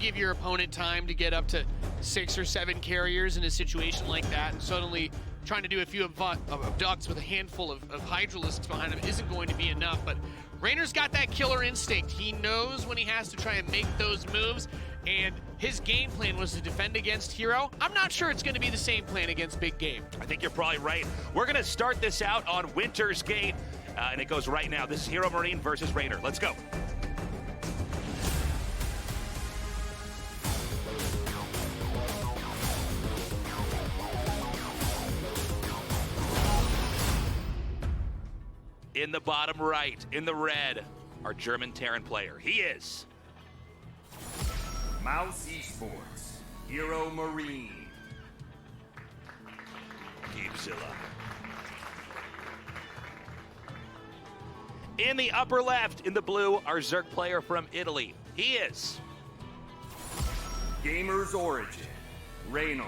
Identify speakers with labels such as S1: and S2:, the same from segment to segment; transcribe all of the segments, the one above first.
S1: give your opponent time to get up to 6 or 7 carriers in a situation like that, and suddenly trying to do a few abducts with a handful of Hydralisks behind him isn't going to be enough. But Reynor's got that killer instinct. He knows when he has to try and make those moves, and his game plan was to defend against Hero. I'm not sure it's going to be the same plan against Big Game.
S2: I think you're probably right. We're going to start this out on Winter's Gate, and it goes right now. This is HeRoMaRinE versus Reynor. Let's go. In the bottom right, in the red, our German Terran player. He is
S3: Mouse Esports, HeRoMaRinE.
S2: Geekzilla. In the upper left, in the blue, our Zerg player from Italy. He is
S3: Gamers Origin, Reynor.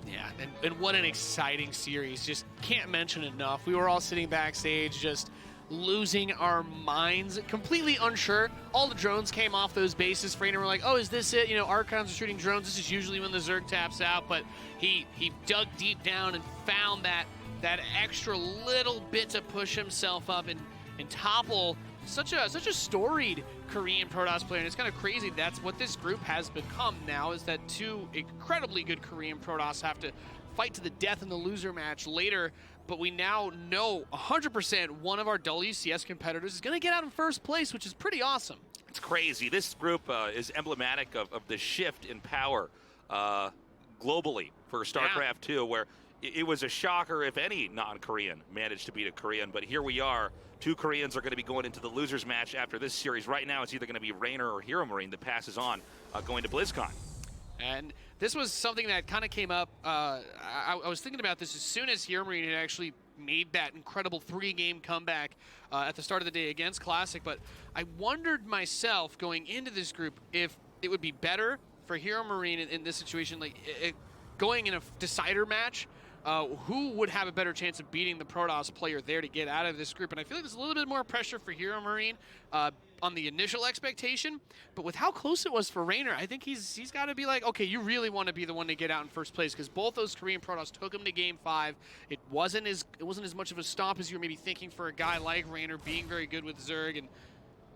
S1: Yeah, and what an exciting series. Just can't mention enough. We were all sitting backstage just losing our minds, completely unsure. All the drones came off those bases. Reynor were like, oh, is this it? You know, Archons are shooting drones. This is usually when the Zerg taps out, but he dug deep down and found that extra little bit to push himself up and topple such a storied Korean Protoss player. And it's kind of crazy. That's what this group has become now, is that 2 incredibly good Korean Protoss have to fight to the death in the loser match later. But we now know 100% one of our WCS competitors is going to get out in first place, which is pretty awesome.
S2: It's crazy. This group is emblematic of the shift in power globally for StarCraft 2, where it was a shocker if any non-Korean managed to beat a Korean. But here we are. 2 Koreans are going to be going into the losers match after this series. Right now, it's either going to be Reynor or HeRoMaRinE that passes on going to BlizzCon.
S1: And this was something that kind of came up. I was thinking about this as soon as HeRoMaRinE had actually made that incredible 3-game comeback at the start of the day against Classic. But I wondered myself going into this group if it would be better for HeRoMaRinE in this situation, like going in a decider match. Who would have a better chance of beating the Protoss player there to get out of this group? And I feel like there's a little bit more pressure for HeRoMaRinE on the initial expectation, but with how close it was for Reynor, I think he's got to be like, okay, you really want to be the one to get out in first place, because both those Korean Protoss took him to Game 5. It wasn't as much of a stomp as you were maybe thinking for a guy like Reynor, being very good with Zerg. And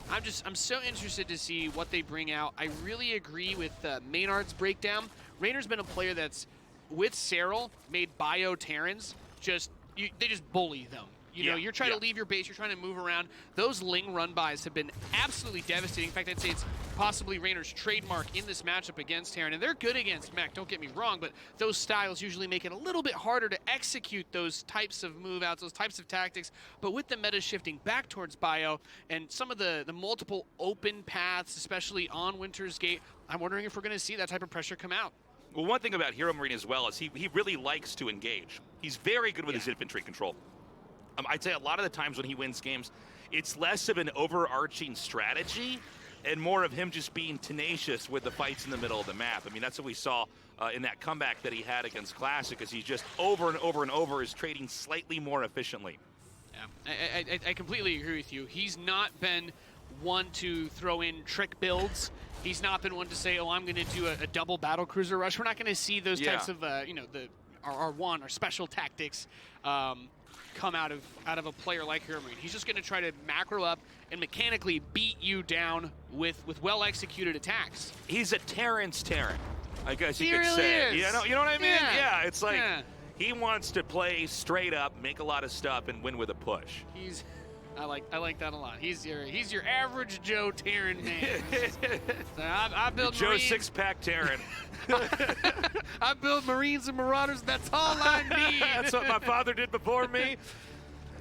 S1: I'm so interested to see what they bring out. I really agree with Maynard's breakdown. Reynor's been a player that's, with Serral, made bio Terrans they just bully them. You know, you're trying to leave your base, you're trying to move around. Those Ling run-bys have been absolutely devastating. In fact, I'd say it's possibly Reynor's trademark in this matchup against Terran. And they're good against mech, don't get me wrong, but those styles usually make it a little bit harder to execute those types of move-outs, those types of tactics. But with the meta shifting back towards bio and some of the multiple open paths, especially on Winter's Gate, I'm wondering if we're going to see that type of pressure come out.
S2: Well, one thing about HeRoMaRinE as well is he really likes to engage. He's very good with his infantry control. I'd say a lot of the times when he wins games, it's less of an overarching strategy and more of him just being tenacious with the fights in the middle of the map. I mean, that's what we saw in that comeback that he had against Classic, as he just over and over and over is trading slightly more efficiently.
S1: Yeah, I completely agree with you. He's not been one to throw in trick builds. He's not been one to say, oh, I'm going to do a double battlecruiser rush. We're not going to see those types of, our one, our special tactics come out of a player like HeRoMaRinE. He's just going to try to macro up and mechanically beat you down with well-executed attacks.
S2: He's a Terran's Terran, I guess you could
S1: really
S2: say.
S1: Is.
S2: You know what I mean? Yeah, it's like he wants to play straight up, make a lot of stuff, and win with a push.
S1: I like that a lot. He's your average Joe Terran man. So I build
S2: Joe
S1: Marines.
S2: six-pack Terran.
S1: I build Marines and Marauders. That's all I need.
S2: That's what my father did before me.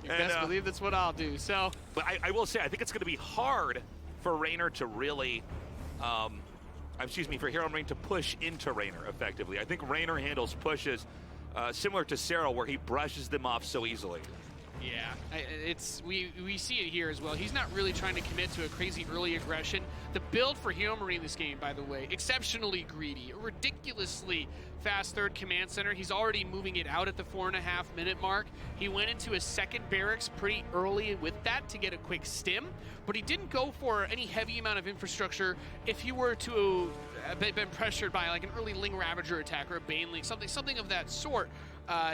S1: You best believe that's what I'll do. So,
S2: but I will say, I think it's going to be hard for Reynor to really, for HeRoMaRinE to push into Reynor effectively. I think Reynor handles pushes similar to Serral, where he brushes them off so easily.
S1: Yeah, we see it here as well. He's not really trying to commit to a crazy early aggression. The build for HeRoMaRinE this game, by the way, exceptionally greedy, ridiculously fast third command center. He's already moving it out at the 4.5-minute mark. He went into his second barracks pretty early with that to get a quick stim, but he didn't go for any heavy amount of infrastructure. If he were to have been pressured by like an early Ling Ravager attack or a Baneling, something of that sort,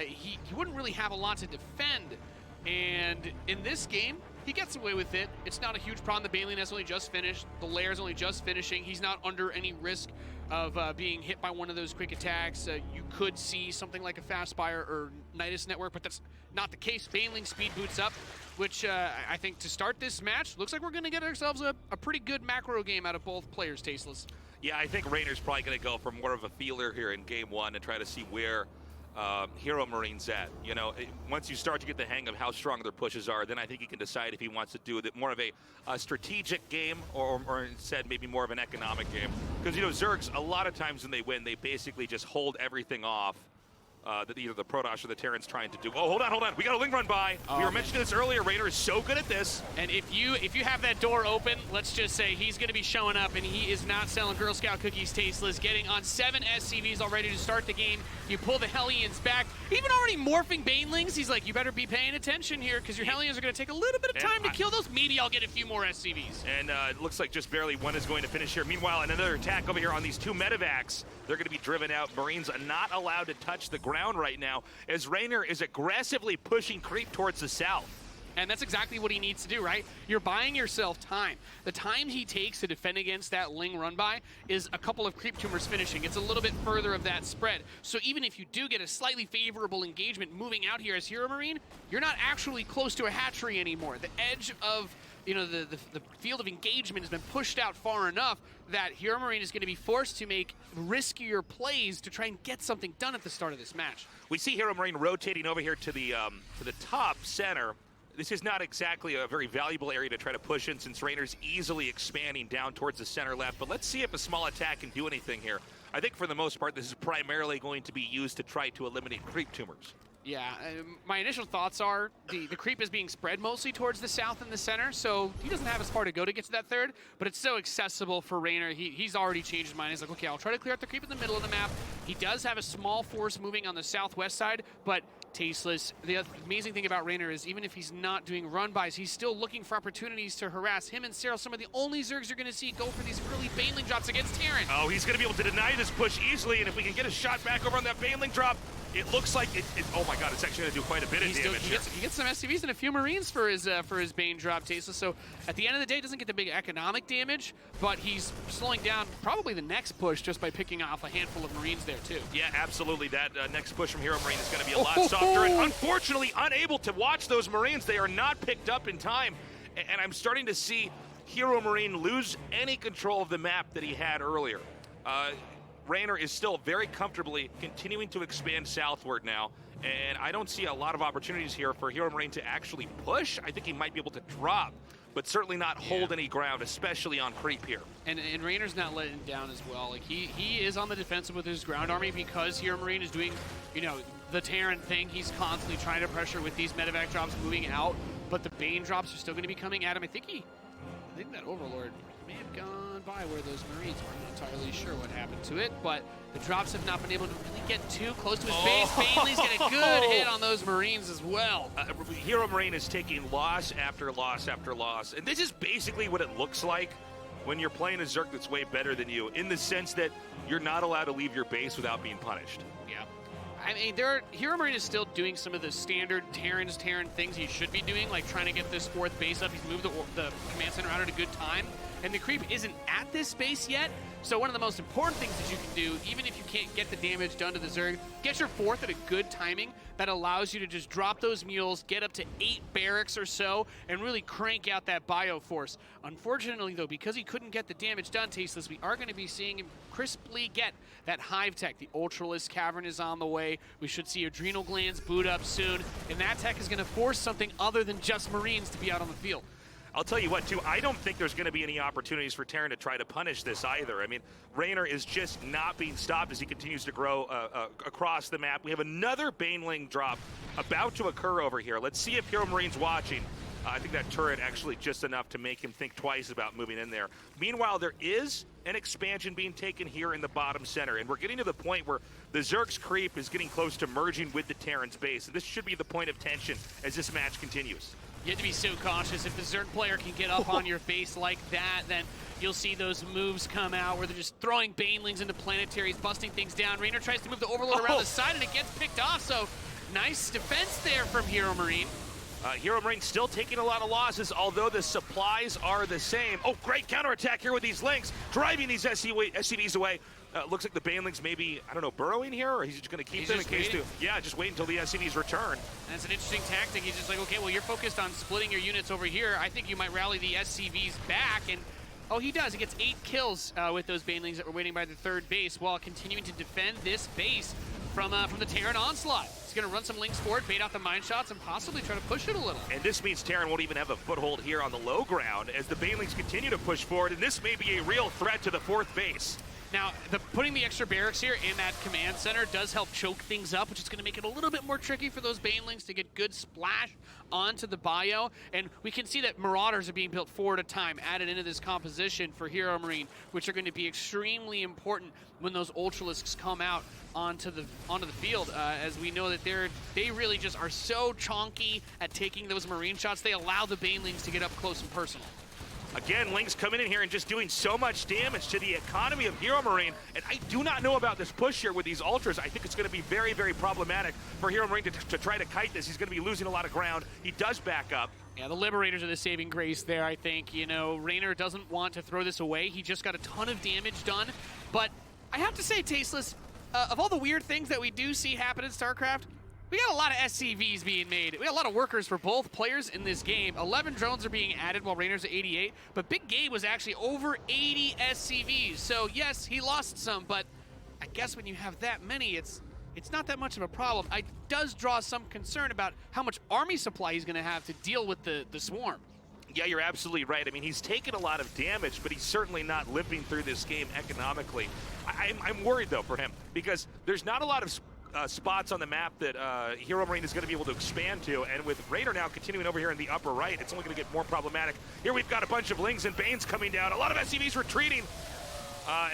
S1: he wouldn't really have a lot to defend. And in this game, he gets away with it. It's not a huge problem. The Baneling has only just finished. The Lair's only just finishing. He's not under any risk of being hit by one of those quick attacks. You could see something like a Fastfire or Nidus Network, but that's not the case. Baneling speed boots up, which I think to start this match, looks like we're going to get ourselves a pretty good macro game out of both players, Tasteless.
S2: Yeah, I think Reynor's probably going to go for more of a feeler here in game one and try to see where HeRoMaRiNE's at. You know, once you start to get the hang of how strong their pushes are, then I think he can decide if he wants to do more of a strategic game or instead maybe more of an economic game. Because, you know, Zergs, a lot of times when they win, they basically just hold everything off that either the Protoss or the Terran's trying to do. Oh, hold on. We got a Ling run by. We were mentioning this earlier. Reynor is so good at this.
S1: And if you have that door open, let's just say he's going to be showing up, and he is not selling Girl Scout cookies, Tasteless, getting on 7 SCVs already to start the game. You pull the Hellions back, even already morphing Banelings. He's like, you better be paying attention here, because your Hellions are going to take a little bit of time to kill those. Maybe I'll get a few more SCVs.
S2: And it looks like just barely one is going to finish here. Meanwhile, another attack over here on these two medevacs. They're going to be driven out. Marines are not allowed to touch the ground right now, as Reynor is aggressively pushing creep towards the south.
S1: And that's exactly what he needs to do, right? You're buying yourself time. The time he takes to defend against that Ling run-by is a couple of creep tumors finishing. It's a little bit further of that spread. So even if you do get a slightly favorable engagement moving out here as HeRoMaRinE, you're not actually close to a hatchery anymore. The edge of, you know, the field of engagement has been pushed out far enough that HeRoMaRinE is going to be forced to make riskier plays to try and get something done at the start of this match.
S2: We see HeRoMaRinE rotating over here to the top center. This is not exactly a very valuable area to try to push in, since Reynor's easily expanding down towards the center left. But let's see if a small attack can do anything here. I think for the most part, this is primarily going to be used to try to eliminate creep tumors.
S1: Yeah, my initial thoughts are the creep is being spread mostly towards the south and the center, so he doesn't have as far to go to get to that third, but it's so accessible for Reynor. He's already changed his mind. He's like, okay, I'll try to clear out the creep in the middle of the map. He does have a small force moving on the southwest side, but Tasteless, the amazing thing about Reynor is even if he's not doing run-bys, he's still looking for opportunities to harass him and Cyril. Some of the only Zergs you're going to see go for these early Baneling drops against Terran.
S2: Oh, he's going to be able to deny this push easily, and if we can get a shot back over on that Baneling drop, it looks like oh my god, it's actually going to do quite a bit of damage.
S1: He gets some SCVs and a few Marines for his Bane drop, Tasteless. So at the end of the day, doesn't get the big economic damage, but he's slowing down probably the next push just by picking off a handful of Marines there too.
S2: Yeah, absolutely. That next push from HeRoMaRinE is going to be a lot softer, and unfortunately unable to watch those Marines. They are not picked up in time, and I'm starting to see HeRoMaRinE lose any control of the map that he had earlier. Reynor is still very comfortably continuing to expand southward now, and I don't see a lot of opportunities here for HeRoMaRinE to actually push. I think he might be able to drop, but certainly not hold any ground, especially on creep here. And
S1: Reynor's not letting down as well. Like he is on the defensive with his ground army because HeRoMaRinE is doing, you know, the Terran thing. He's constantly trying to pressure with these medevac drops moving out, but the Bane drops are still going to be coming at him. I think that Overlord may have gone by where those Marines were. I'm not entirely sure what happened to it, but the drops have not been able to really get too close to his base. Baneling's get a good hit on those Marines as well.
S2: HeRoMaRinE is taking loss after loss after loss, and this is basically what it looks like when you're playing a Zerg that's way better than you, in the sense that you're not allowed to leave your base without being punished.
S1: Yeah. I mean, HeRoMaRinE is still doing some of the standard Terran things he should be doing, like trying to get this fourth base up. He's moved the command center out at a good time, and the creep isn't at this base yet. So one of the most important things that you can do, even if you can't get the damage done to the Zerg, get your fourth at a good timing that allows you to just drop those mules, get up to 8 barracks or so, and really crank out that bioforce. Unfortunately, though, because he couldn't get the damage done, Tasteless, we are going to be seeing him crisply get that hive tech. The Ultralisk Cavern is on the way. We should see Adrenal Glands boot up soon, and that tech is going to force something other than just Marines to be out on the field.
S2: I'll tell you what, too, I don't think there's going to be any opportunities for Terran to try to punish this either. I mean, Reynor is just not being stopped as he continues to grow across the map. We have another Baneling drop about to occur over here. Let's see if HeRoMaRiNE's watching. I think that turret actually just enough to make him think twice about moving in there. Meanwhile, there is an expansion being taken here in the bottom center, and we're getting to the point where the Zerg's creep is getting close to merging with the Terran's base. And this should be the point of tension as this match continues.
S1: You have to be so cautious. If the Zerg player can get up on your base like that, then you'll see those moves come out where they're just throwing Banelings into planetaries, busting things down. Reynor tries to move the Overlord around the side, and it gets picked off, so nice defense there from HeRoMaRiNE.
S2: HeRoMaRiNE still taking a lot of losses, although the supplies are the same. Oh, great counterattack here with these links, driving these SCVs away. Looks like the Banelings maybe, I don't know, burrowing here, or he's just going to keep them in case to... Yeah, just wait until the SCVs return.
S1: That's an interesting tactic. He's just like, okay, well, you're focused on splitting your units over here. I think you might rally the SCVs back, and oh, he does. He gets 8 kills with those Banelings that were waiting by the third base while continuing to defend this base from the Terran onslaught. He's going to run some links forward, bait out the mine shots, and possibly try to push it a little.
S2: And this means Terran won't even have a foothold here on the low ground as the Banelings continue to push forward, and this may be a real threat to the fourth base.
S1: Now, putting the extra barracks here in that command center does help choke things up, which is going to make it a little bit more tricky for those Banelings to get good splash onto the bio. And we can see that Marauders are being built 4 at a time, added into this composition for HeRoMaRiNE, which are going to be extremely important when those Ultralisks come out onto the field, as we know that they really just are so chonky at taking those Marine shots. They allow the Banelings to get up close and personal.
S2: Again, Ling's coming in here and just doing so much damage to the economy of HeRoMaRiNE, and I do not know about this push here with these Ultras. I think it's going to be very, very problematic for HeRoMaRiNE to try to kite this. He's going to be losing a lot of ground. He does back up.
S1: Yeah, the Liberators are the saving grace there, I think. You know, Reynor doesn't want to throw this away. He just got a ton of damage done, but I have to say, Tasteless, of all the weird things that we do see happen in StarCraft, we got a lot of SCVs being made. We got a lot of workers for both players in this game. 11 drones are being added while Reynor's at 88, but Big Gabe was actually over 80 SCVs. So yes, he lost some, but I guess when you have that many, it's not that much of a problem. It does draw some concern about how much army supply he's gonna have to deal with the swarm.
S2: Yeah, you're absolutely right. I mean, he's taken a lot of damage, but he's certainly not living through this game economically. I'm worried, though, for him, because there's not a lot of spots on the map that HeRoMaRiNE is going to be able to expand to, and with Reynor now continuing over here in the upper right, it's only going to get more problematic. Here we've got a bunch of Lings and Banes coming down, a lot of SCVs retreating,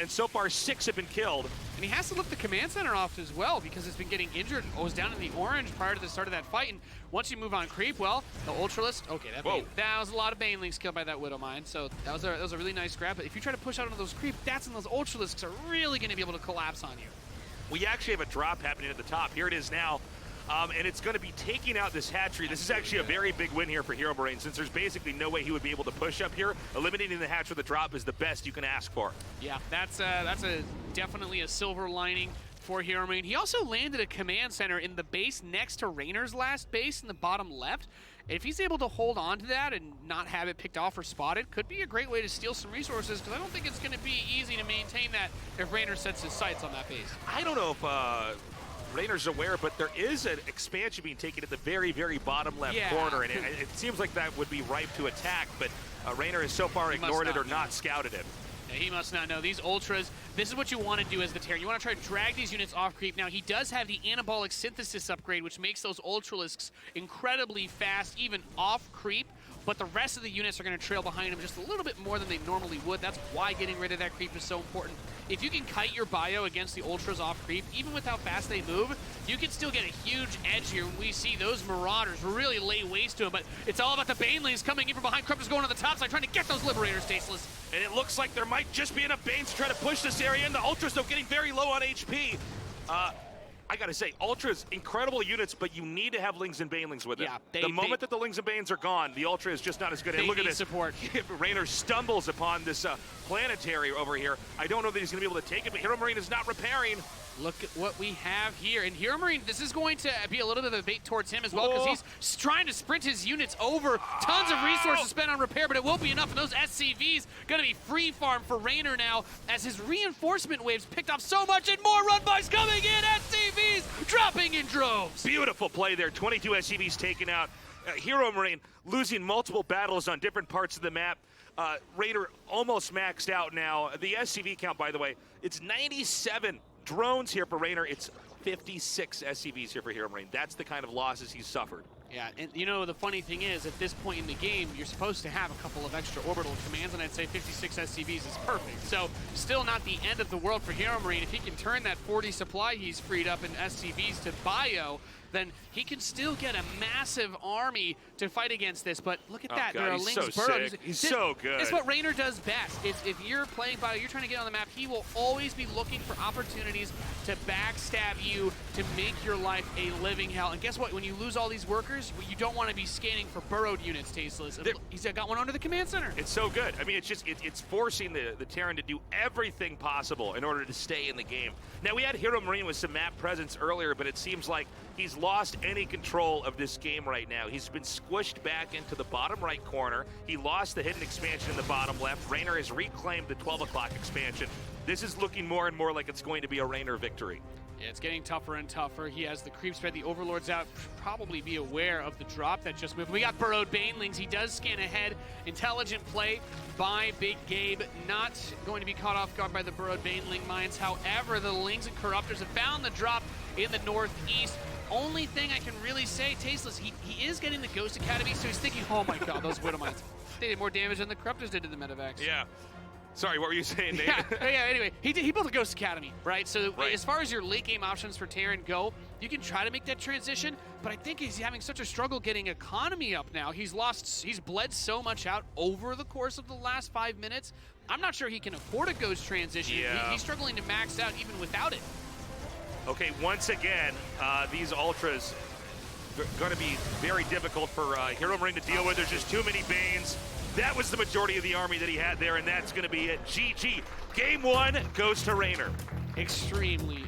S2: and so far 6 have been killed.
S1: And he has to look the command center off as well because it's been getting injured. It was down in the orange prior to the start of that fight, and once you move on creep, well, the Ultralist, okay, that was a lot of Banelings killed by that Widow Mine, so that was a really nice grab, but if you try to push out into those creep, that's when those Ultralisks are really going to be able to collapse on you.
S2: We actually have a drop happening at the top. Here it is now, and it's going to be taking out this hatchery. This is actually a very big win here for HeRoMaRiNE, since there's basically no way he would be able to push up here. Eliminating the hatch with the drop is the best you can ask for.
S1: Yeah, that's definitely a silver lining for HeRoMaRiNE. He also landed a command center in the base next to Reynor's last base in the bottom left. If he's able to hold on to that and not have it picked off or spotted, could be a great way to steal some resources, because I don't think it's going to be easy to maintain that if Reynor sets his sights on that base.
S2: I don't know if Reynor's aware, but there is an expansion being taken at the very, very bottom left corner, and it seems like that would be ripe to attack, but Reynor has so far ignored it or not scouted it.
S1: He must not know. These Ultras, this is what you want to do as the Terran. You want to try to drag these units off creep. Now, he does have the anabolic synthesis upgrade, which makes those Ultralisks incredibly fast, even off creep, but the rest of the units are going to trail behind him just a little bit more than they normally would. That's why getting rid of that creep is so important. If you can kite your bio against the Ultras off creep, even with how fast they move, you can still get a huge edge here when we see those Marauders really lay waste to him. But it's all about the Banelings coming in from behind. Corruptor's going to the top side, trying to get those Liberators, Tasteless.
S2: And it looks like there might just be enough Banes to try to push this area, and the Ultras, though, getting very low on HP. I gotta say, Ultra's incredible units, but you need to have Lings and Banelings with it.
S1: Yeah,
S2: the moment that the Lings and Banes are gone, the Ultra is just not as good. And look at this.
S1: Support.
S2: Reynor stumbles upon this planetary over here. I don't know that he's gonna be able to take it, but HeRoMaRiNE is not repairing.
S1: Look at what we have here. And HeRoMaRiNE, this is going to be a little bit of a bait towards him as well, because he's trying to sprint his units over. Tons of resources spent on repair, but it won't be enough. And those SCVs going to be free farm for Reynor now, as his reinforcement waves picked up so much, and more run-bys coming in. SCVs dropping in droves.
S2: Beautiful play there. 22 SCVs taken out. HeRoMaRinE losing multiple battles on different parts of the map. Reynor almost maxed out now. The SCV count, by the way, it's 97 drones here for Reynor. It's 56 SCVs here for HeRoMaRinE. That's the kind of losses he's suffered.
S1: Yeah, and you know, the funny thing is, at this point in the game, you're supposed to have a couple of extra orbital commands, and I'd say 56 SCVs is perfect. So, still not the end of the world for HeRoMaRinE. If he can turn that 40 supply he's freed up in SCVs to bio, then he can still get a massive army to fight against this. But look at that,
S2: God,
S1: there are
S2: he's
S1: Lings
S2: so
S1: burrowed.
S2: sick. He's so good.
S1: That's what Reynor does best. If you're playing bio, you're trying to get on the map, he will always be looking for opportunities to backstab you, to make your life a living hell. And guess what? When you lose all these workers, you don't want to be scanning for burrowed units, Tasteless. He's got one under the command center.
S2: It's so good. I mean, it's just it's forcing the Terran to do everything possible in order to stay in the game. Now, we had HeRoMaRinE with some map presence earlier, but it seems like he's lost any control of this game right now. He's been squished back into the bottom right corner. He lost the hidden expansion in the bottom left. Reynor has reclaimed the 12 o'clock expansion. This is looking more and more like it's going to be a Reynor victory.
S1: Yeah, it's getting tougher and tougher. He has the creep spread, the overlords out. Probably be aware of the drop that just moved. We got burrowed banelings. He does scan ahead. Intelligent play by Big Gabe. Not going to be caught off guard by the burrowed baneling mines. However, the Lings and Corruptors have found the drop in the northeast. Only thing I can really say, Tasteless, he is getting the Ghost Academy, so he's thinking, oh my god, those Widow Mines. They did more damage than the Corruptors did to the Medivacs.
S2: Yeah. Sorry, what were you saying, Nate?
S1: Yeah, anyway, he built a Ghost Academy, right? So as far as your late game options for Terran go, you can try to make that transition, but I think he's having such a struggle getting economy up now. He's bled so much out over the course of the last 5 minutes. I'm not sure he can afford a Ghost transition.
S2: Yeah.
S1: He's struggling to max out even without it.
S2: Okay, once again, these Ultras going to be very difficult for HeRoMaRinE to deal with. There's just too many Banes. That was the majority of the army that he had there, and that's going to be it. GG. Game 1 goes to Reynor.
S1: Extremely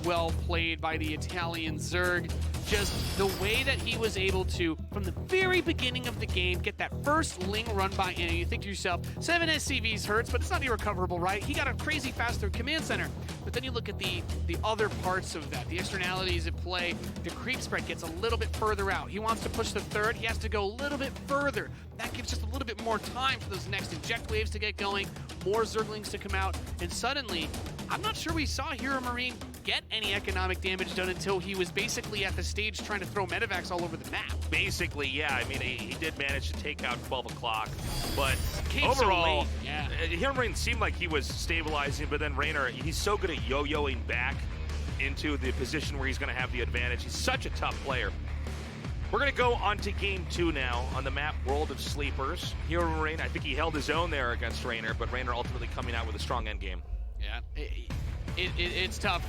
S1: well played by the Italian Zerg. Just the way that he was able to, from the very beginning of the game, get that first Ling run by in. You think to yourself, 7 SCVs hurts, but it's not irrecoverable, right? He got a crazy fast through command center. But then you look at the other parts of that, the externalities at play. The creep spread gets a little bit further out. He wants to push the third. He has to go a little bit further. That gives just a little bit more time for those next inject waves to get going, more Zerglings to come out, and suddenly, I'm not sure we saw HeRoMaRinE get any economic damage done until he was basically at the stage trying to throw Medivacs all over the map.
S2: Basically, yeah. I mean, he did manage to take out 12 o'clock, but
S1: Came
S2: overall,
S1: so late, yeah.
S2: HeRoMaRinE seemed like he was stabilizing, but then Reynor, he's so good at yo-yoing back into the position where he's going to have the advantage. He's such a tough player. We're going to go on to game 2 now on the map World of Sleepers. HeRoMaRinE, I think he held his own there against Reynor, but Reynor ultimately coming out with a strong end game.
S1: Yeah, it's tough.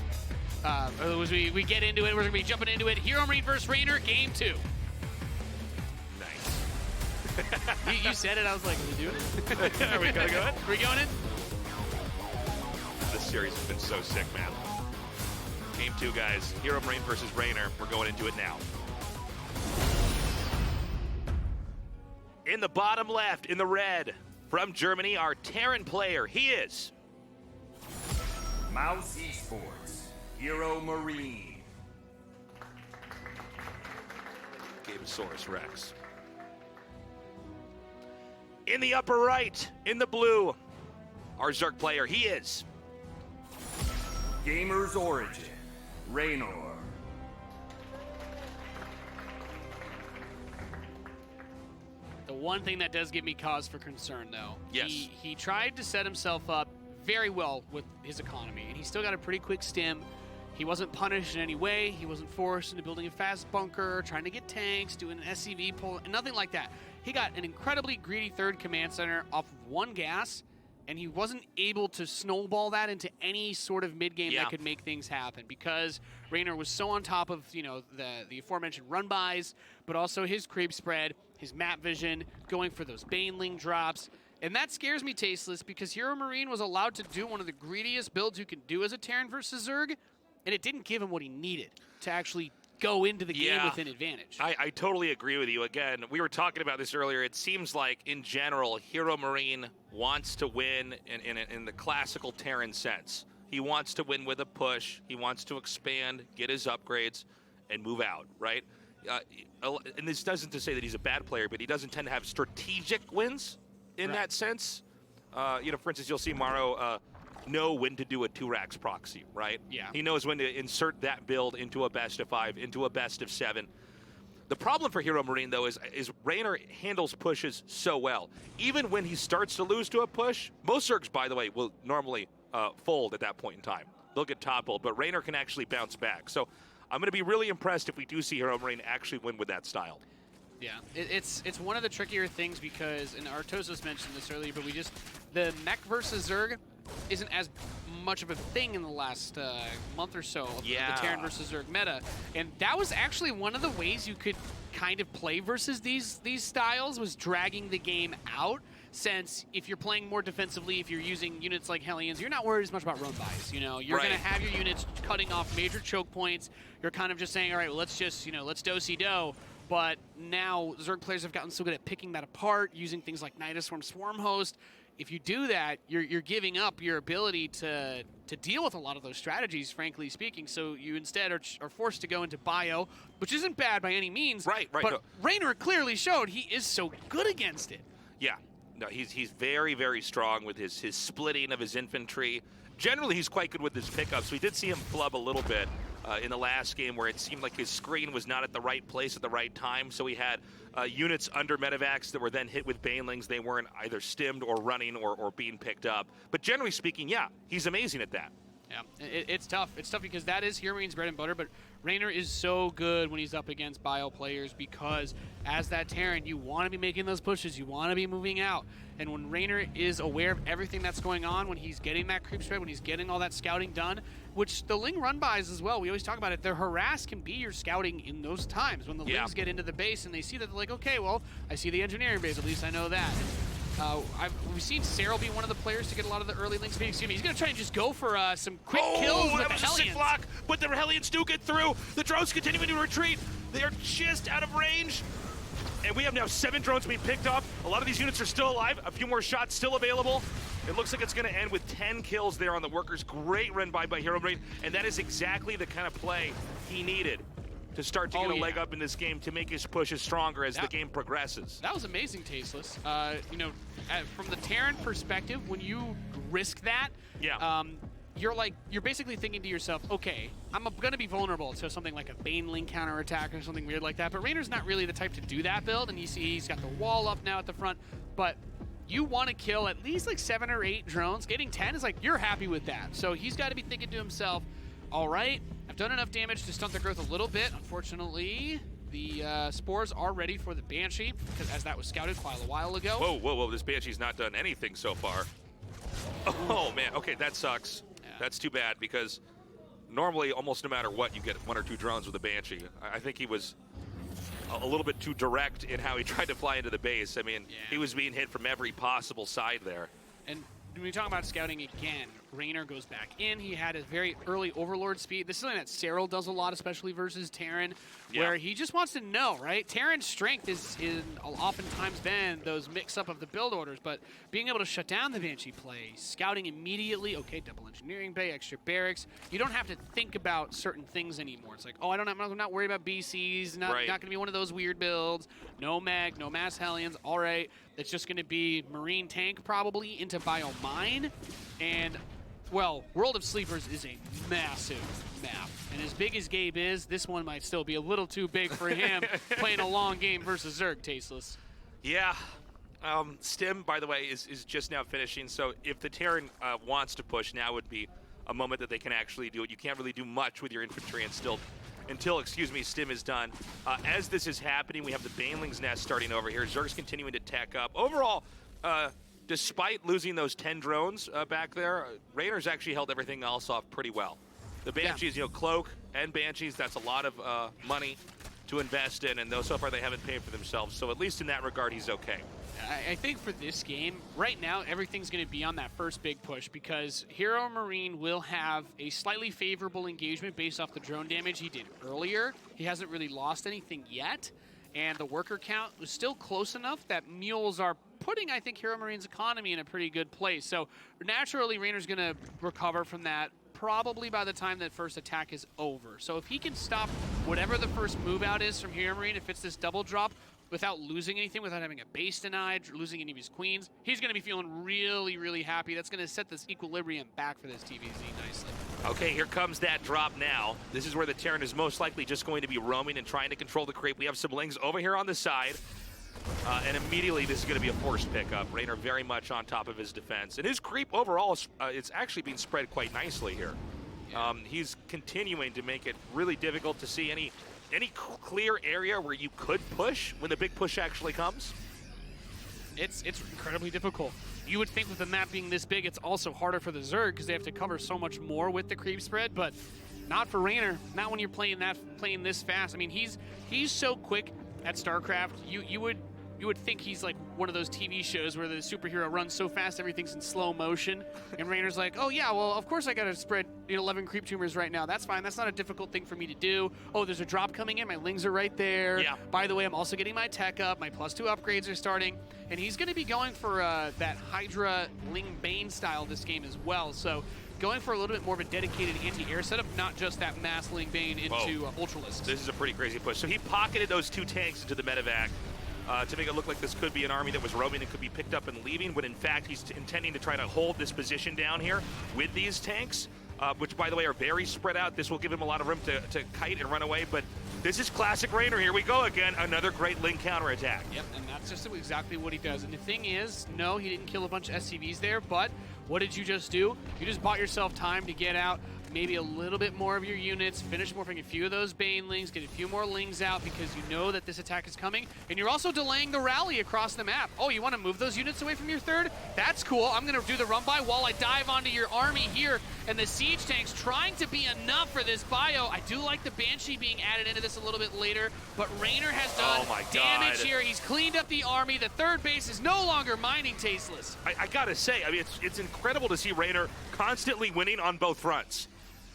S1: As we get into it, we're going to be jumping into it. HeRoMaRinE versus Reynor, game 2.
S2: Nice.
S1: You said it, I was like, are we doing it?
S2: Are we going to go in?
S1: Are we going in?
S2: This series has been so sick, man. Game 2, guys. HeRoMaRinE versus Reynor. We're going into it now. In the bottom left, in the red, from Germany, our Terran player. He is
S3: Mouse Esports, HeRoMaRinE.
S2: Gabesaurus Rex. In the upper right, in the blue, our Zerg player. He is
S3: Gamers Origin, Reynor.
S1: The one thing that does give me cause for concern, though,
S2: yes,
S1: he tried to set himself up very well with his economy, and he still got a pretty quick stim. He wasn't punished in any way. He wasn't forced into building a fast bunker, trying to get tanks, doing an SCV pull, nothing like that. He got an incredibly greedy third command center off of one gas, and he wasn't able to snowball that into any sort of mid-game that could make things happen because Reynor was so on top of, you know, the aforementioned run-bys, but also his creep spread, his map vision, going for those Baneling drops. And that scares me, Tasteless, because HeRoMaRinE was allowed to do one of the greediest builds you can do as a Terran versus Zerg, and it didn't give him what he needed to actually go into the game with an advantage.
S2: I totally agree with you. Again, we were talking about this earlier. It seems like, in general, HeRoMaRinE wants to win in the classical Terran sense. He wants to win with a push. He wants to expand, get his upgrades, and move out, right? and this doesn't to say that he's a bad player, but he doesn't tend to have strategic wins in that sense. You know, for instance, you'll see Maro know when to do a 2-racks proxy, right?
S1: Yeah.
S2: He knows when to insert that build into a best of 5, into a best of 7. The problem for HeRoMaRinE, though, is Reynor handles pushes so well. Even when he starts to lose to a push, most Zergs, by the way, will normally fold at that point in time. They'll get toppled, but Reynor can actually bounce back. So I'm going to be really impressed if we do see HeRoMaRinE actually win with that style.
S1: Yeah, it's one of the trickier things because, and Artosis mentioned this earlier, but the mech versus Zerg isn't as much of a thing in the last month or so of the Terran versus Zerg meta. And that was actually one of the ways you could kind of play versus these styles, was dragging the game out. Since if you're playing more defensively, if you're using units like Hellions, you're not worried as much about run buys. You know, you're going to have your units cutting off major choke points. You're kind of just saying, all right, well, let's just, let's do-si-do. But now Zerg players have gotten so good at picking that apart, using things like Nidaswarm, Swarm Host. If you do that, you're giving up your ability to deal with a lot of those strategies, frankly speaking. So you instead are forced to go into bio, which isn't bad by any means.
S2: Right.
S1: But Reynor clearly showed he is so good against it.
S2: Yeah. No, he's very, very strong with his splitting of his infantry. Generally, he's quite good with his pickups. We did see him flub a little bit in the last game where it seemed like his screen was not at the right place at the right time. So he had units under medevacs that were then hit with banelings. They weren't either stimmed or running or being picked up. But generally speaking, yeah, he's amazing at that.
S1: Yeah, it's tough. It's tough because that is HeRoMaRiNE's bread and butter, but Reynor is so good when he's up against bio players because as that Terran, you want to be making those pushes, you want to be moving out. And when Reynor is aware of everything that's going on, when he's getting that creep spread, when he's getting all that scouting done, which the Ling run buys as well, we always talk about it, their harass can be your scouting in those times. When the Lings get into the base and they see that, they're like, okay, well, I see the engineering base, at least I know that. We've seen Cyril be one of the players to get a lot of the early Link speed. Excuse me, he's going to try and just go for some quick kills with
S2: that
S1: the
S2: was a sick
S1: Hellions.
S2: block, but the Hellions do get through. The drones continuing to retreat. They are just out of range. And we have now 7 drones being picked up. A lot of these units are still alive. A few more shots still available. It looks like it's going to end with 10 kills there on the workers. Great run by HeRoMaRiNE, and that is exactly the kind of play he needed to start to get a leg up in this game to make his pushes stronger as the game progresses.
S1: That was amazing, Tasteless. From the Terran perspective, when you risk that, you're basically thinking to yourself, okay, I'm going to be vulnerable to something like a Baneling counterattack or something weird like that, but Reynor's not really the type to do that build, and you see he's got the wall up now at the front, but you want to kill at least like 7 or 8 drones. Getting 10 is like, you're happy with that. So he's got to be thinking to himself, all right, I've done enough damage to stunt their growth a little bit. Unfortunately, the spores are ready for the Banshee, because as that was scouted quite a while ago.
S2: Whoa, this Banshee's not done anything so far. Oh, man, okay, that sucks. Yeah. That's too bad, because normally, almost no matter what, you get 1 or 2 drones with a Banshee. I think he was a little bit too direct in how he tried to fly into the base. I mean, he was being hit from every possible side there.
S1: And when we talk about scouting again, Reynor goes back in. He had a very early Overlord speed. This is something that Cyril does a lot, especially versus Terran, where he just wants to know, right? Terran's strength is oftentimes been those mix-up of the build orders, but being able to shut down the Banshee play, scouting immediately, okay, double engineering bay, extra barracks. You don't have to think about certain things anymore. It's like, oh, I'm not worried about BCs, not going to be one of those weird builds. No Meg, no Mass Hellions, all right. It's just going to be Marine Tank probably into Bio Mine, and well, World of Sleepers is a massive map. And as big as Gabe is, this one might still be a little too big for him playing a long game versus Zerg, Tasteless.
S2: Yeah. Stim, by the way, is just now finishing. So if the Terran wants to push, now would be a moment that they can actually do it. You can't really do much with your infantry until Stim is done. As this is happening, we have the Baneling's Nest starting over here. Zerg's continuing to tech up. Overall, despite losing those 10 drones back there, Reynor's actually held everything else off pretty well. The Banshees, Cloak and Banshees, that's a lot of money to invest in, and so far they haven't paid for themselves. So at least in that regard, he's okay.
S1: I think for this game, right now, everything's going to be on that first big push because HeRoMaRiNE will have a slightly favorable engagement based off the drone damage he did earlier. He hasn't really lost anything yet, and the worker count was still close enough that mules are putting, I think, HeRoMaRiNE's economy in a pretty good place. So naturally, Reynor's going to recover from that probably by the time that first attack is over. So if he can stop whatever the first move out is from HeRoMaRinE, if it's this double drop, without losing anything, without having a base denied, losing any of his queens, he's going to be feeling really, really happy. That's going to set this equilibrium back for this TVZ nicely.
S2: Okay, here comes that drop now. This is where the Terran is most likely just going to be roaming and trying to control the creep. We have some Lings over here on the side. And immediately this is going to be a forced pickup. Reynor very much on top of his defense. And his creep overall, it's actually being spread quite nicely here.
S1: Yeah.
S2: He's continuing to make it really difficult to see any clear area where you could push when the big push actually comes.
S1: It's incredibly difficult. You would think with the map being this big, it's also harder for the Zerg because they have to cover so much more with the creep spread, but not for Reynor. Not when you're playing this fast. I mean, he's so quick at Starcraft. You would think he's like one of those TV shows where the superhero runs so fast everything's in slow motion, and Reynor's like, oh yeah, well of course I gotta spread 11 creep tumors right now. That's fine. That's not a difficult thing for me to do. Oh, there's a drop coming in. My Lings are right there.
S2: Yeah.
S1: By the way, I'm also getting my tech up. My +2 upgrades are starting, and he's gonna be going for that Hydra Ling Bane style this game as well. So going for a little bit more of a dedicated anti-air setup, not just that mass Ling Bane into Ultralisk.
S2: This is a pretty crazy push. So he pocketed those 2 tanks into the medevac. To make it look like this could be an army that was roaming and could be picked up and leaving, when in fact he's intending to try to hold this position down here with these tanks, which by the way are very spread out. This will give him a lot of room to kite and run away, but this is classic Reynor. Here we go again, another great Ling counterattack.
S1: Yep, and that's just exactly what he does. And the thing is, no, he didn't kill a bunch of SCVs there, but what did you just do? You just bought yourself time to get out maybe a little bit more of your units, finish morphing a few of those Banelings, get a few more Lings out because you know that this attack is coming, and you're also delaying the rally across the map. Oh, you want to move those units away from your third? That's cool. I'm going to do the run-by while I dive onto your army here, and the siege tanks trying to be enough for this bio. I do like the Banshee being added into this a little bit later, but Reynor has done damage here. He's cleaned up the army. The third base is no longer mining tasteless.
S2: I gotta say, I mean, it's incredible to see Reynor constantly winning on both fronts.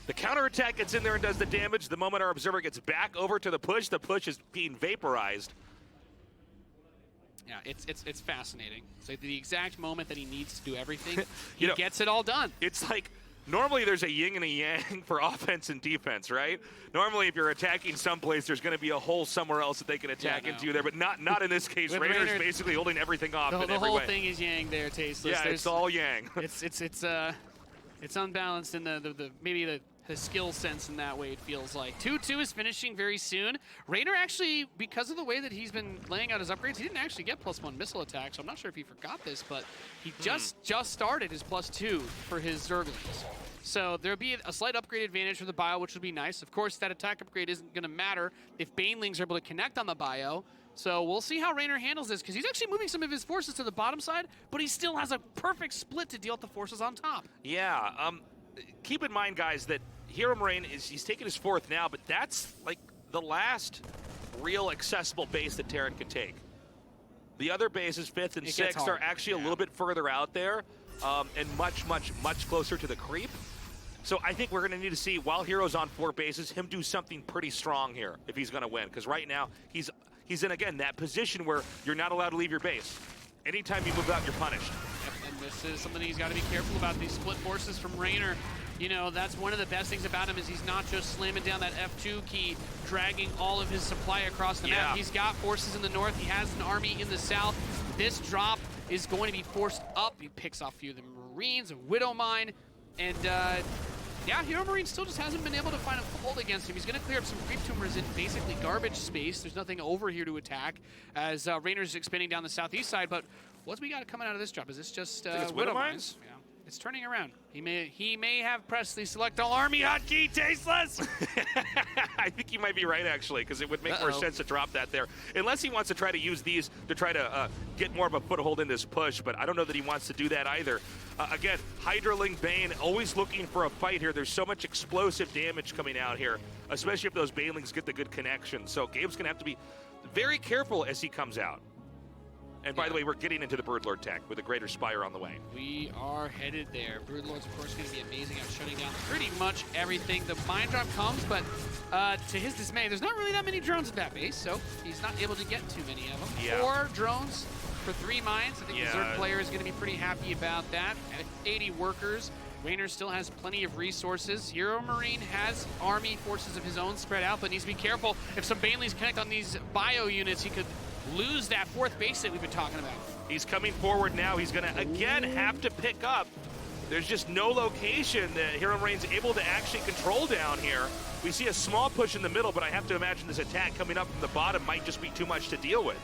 S2: The counterattack gets in there and does the damage. The moment our observer gets back over to the push is being vaporized.
S1: Yeah, it's fascinating. It's like the exact moment that he needs to do everything, he gets it all done.
S2: It's like, normally there's a yin and a yang for offense and defense, right? Normally if you're attacking someplace, there's going to be a hole somewhere else that they can attack into you there, but not in this case. Reynor's basically holding everything off in every way.
S1: The whole thing is yang there, Tasteless.
S2: Yeah, it's all yang.
S1: It's unbalanced in maybe the skill sense in that way, it feels like. 2-2 is finishing very soon. Reynor actually, because of the way that he's been laying out his upgrades, he didn't actually get +1 missile attack, so I'm not sure if he forgot this, but he just started his +2 for his Zerglings. So there'll be a slight upgrade advantage for the bio, which would be nice. Of course, that attack upgrade isn't going to matter if Banelings are able to connect on the bio. So we'll see how Reynor handles this, because he's actually moving some of his forces to the bottom side, but he still has a perfect split to deal with the forces on top.
S2: Yeah, keep in mind, guys, that HeRoMaRinE he's taking his 4th now, but that's like the last real accessible base that Terran can take. The other bases, 5th and 6th, are actually a little bit further out there and much closer to the creep. So I think we're going to need to see, while Hero's on 4 bases, him do something pretty strong here if he's going to win. Because right now, he's in, again, that position where you're not allowed to leave your base. Anytime you move out, you're punished.
S1: Yep, and this is something he's got to be careful about, these split forces from Reynor. You know, that's one of the best things about him is he's not just slamming down that F2 key, dragging all of his supply across the map. He's got forces in the north. He has an army in the south. This drop is going to be forced up. He picks off a few of the Marines, a Widow Mine, and yeah, HeRoMaRinE still just hasn't been able to find a fold against him. He's going to clear up some creep tumors in basically garbage space. There's nothing over here to attack as Reynor's expanding down the southeast side. But what's we got coming out of this drop? Is this just
S2: Widow Mines?
S1: Yeah. It's turning around. He may have pressed the select all army hotkey, Tasteless.
S2: I think he might be right, actually, because it would make more sense to drop that there. Unless he wants to try to use these to try to get more of a foothold in this push, but I don't know that he wants to do that either. Again, Hydra Ling Bane always looking for a fight here. There's so much explosive damage coming out here, especially if those Banelings get the good connection. So Gabe's going to have to be very careful as he comes out. And by the way, we're getting into the Broodlord tech with a Greater Spire on the way.
S1: We are headed there. Broodlord's, of course, going to be amazing at shutting down pretty much everything. The mine drop comes, but to his dismay, there's not really that many drones at that base, so he's not able to get too many of them.
S2: Yeah.
S1: 4 drones for 3 mines. I think the Zerg player is going to be pretty happy about that. 80 workers Reynor still has plenty of resources. HeRoMaRinE has army forces of his own spread out, but needs to be careful. If some Banelings connect on these bio units, he could lose that fourth base that we've been talking about.
S2: He's coming forward now. He's going to, again, have to pick up. There's just no location that HeRoMaRinE's able to actually control down here. We see a small push in the middle, but I have to imagine this attack coming up from the bottom might just be too much to deal with.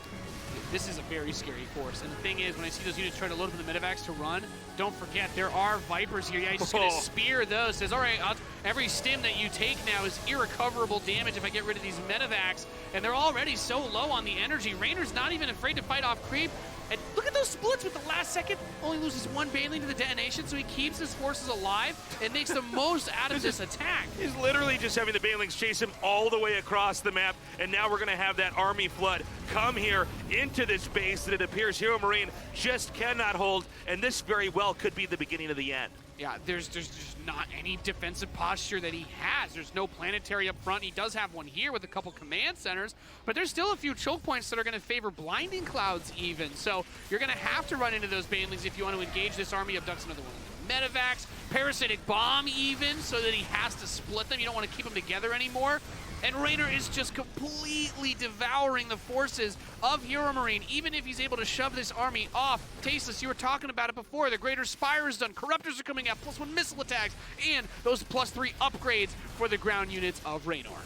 S1: This is a very scary force. And the thing is, when I see those units try to load up in the medevacs to run, don't forget, there are Vipers here. Yeah, he's just going to spear those. Says, all right, every stim that you take now is irrecoverable damage if I get rid of these medevacs. And they're already so low on the energy. Reynor's not even afraid to fight off creep. And look at those splits with the last second. Only loses one Baneling to the detonation, so he keeps his forces alive and makes the most out of this attack.
S2: He's literally just having the Banelings chase him all the way across the map, and now we're going to have that army flood come here into this base that it appears HeRoMaRinE just cannot hold, and this very well could be the beginning of the end.
S1: Yeah, there's just not any defensive posture that he has. There's no planetary up front. He does have one here with a couple command centers, but there's still a few choke points that are going to favor blinding clouds even. So you're going to have to run into those Banelings if you want to engage this army. Abducts another one of the medevacs, parasitic bomb even, so that he has to split them. You don't want to keep them together anymore. And Reynor is just completely devouring the forces of HeRoMaRinE, even if he's able to shove this army off. Tasteless, you were talking about it before. The Greater Spire is done. Corruptors are coming out, +1 missile attacks, and those +3 upgrades for the ground units of Reynor.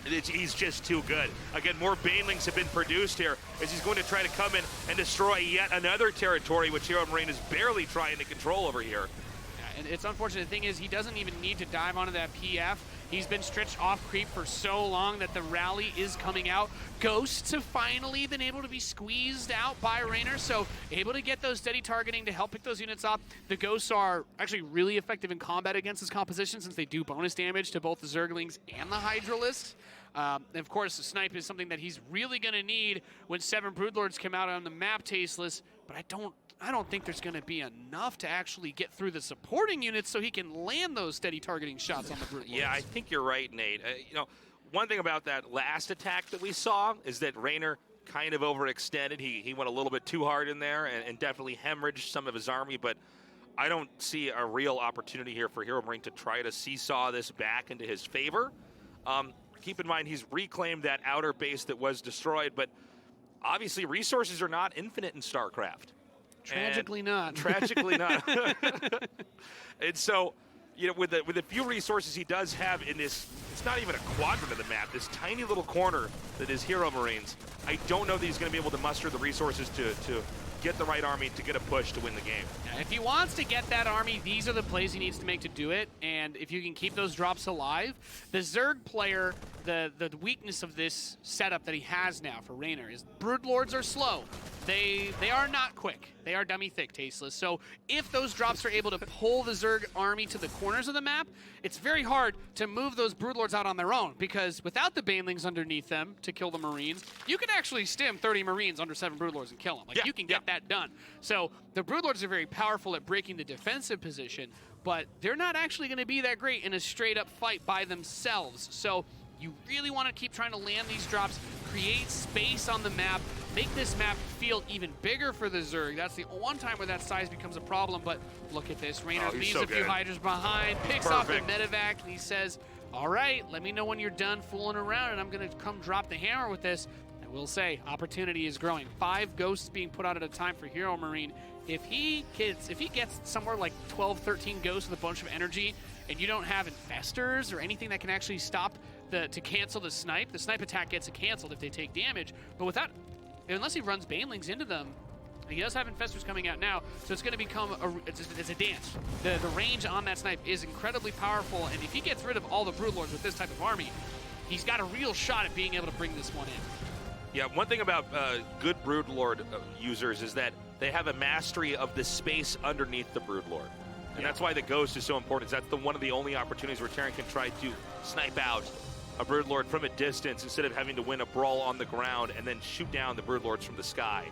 S2: He's just too good. Again, more Banelings have been produced here as he's going to try to come in and destroy yet another territory, which HeRoMaRinE is barely trying to control over here.
S1: And it's unfortunate. The thing is, he doesn't even need to dive onto that PF. He's been stretched off creep for so long that the rally is coming out. Ghosts have finally been able to be squeezed out by Reynor, so able to get those steady targeting to help pick those units up. The Ghosts are actually really effective in combat against this composition since they do bonus damage to both the Zerglings and the Hydralisks. And of course, the snipe is something that he's really going to need when 7 Broodlords come out on the map, Tasteless, but I don't think there's going to be enough to actually get through the supporting units so he can land those steady targeting shots on the Broodlords.
S2: Yeah, I think you're right, Nate. You know, one thing about that last attack that we saw is that Reynor kind of overextended. He went a little bit too hard in there and definitely hemorrhaged some of his army, but I don't see a real opportunity here for HeRoMaRinE to try to seesaw this back into his favor. Keep in mind, he's reclaimed that outer base that was destroyed, but obviously resources are not infinite in StarCraft.
S1: Tragically not.
S2: Tragically not. And so, you know, with the few resources he does have in this, it's not even a quadrant of the map, this tiny little corner that is HeRoMaRinE's, I don't know that he's going to be able to muster the resources to get the right army to get a push to win the game.
S1: Yeah, if he wants to get that army, these are the plays he needs to make to do it, and if you can keep those drops alive, the Zerg player, the weakness of this setup that he has now for Reynor is Broodlords are slow. They are not quick. They are dummy thick, Tasteless. So if those drops are able to pull the Zerg army to the corners of the map, it's very hard to move those Broodlords out on their own, because without the Banelings underneath them to kill the Marines, you can actually stim 30 Marines under 7 Broodlords and kill them. Like, you can get that done. So the Broodlords are very powerful at breaking the defensive position, but they're not actually going to be that great in a straight-up fight by themselves. So you really want to keep trying to land these drops, create space on the map, make this map feel even bigger for the Zerg. That's the one time where that size becomes a problem, but look at this. Reynor leaves a few Hydras behind, picks off the medevac, and he says, all right, let me know when you're done fooling around, and I'm going to come drop the hammer with this. I will say, opportunity is growing. 5 ghosts being put out at a time for HeRoMaRinE. If he gets somewhere like 12, 13 ghosts with a bunch of energy, and you don't have infestors or anything that can actually stop to cancel the snipe attack gets canceled if they take damage. But unless he runs Banelings into them, he does have infestors coming out now, so it's going to become it's a dance. The range on that snipe is incredibly powerful, and if he gets rid of all the Broodlords with this type of army, he's got a real shot at being able to bring this one in.
S2: Yeah, one thing about good Broodlord users is that they have a mastery of the space underneath the Broodlord. And that's why the Ghost is so important. That's one of the only opportunities where Terran can try to snipe out a Broodlord from a distance instead of having to win a brawl on the ground and then shoot down the Broodlords from the sky.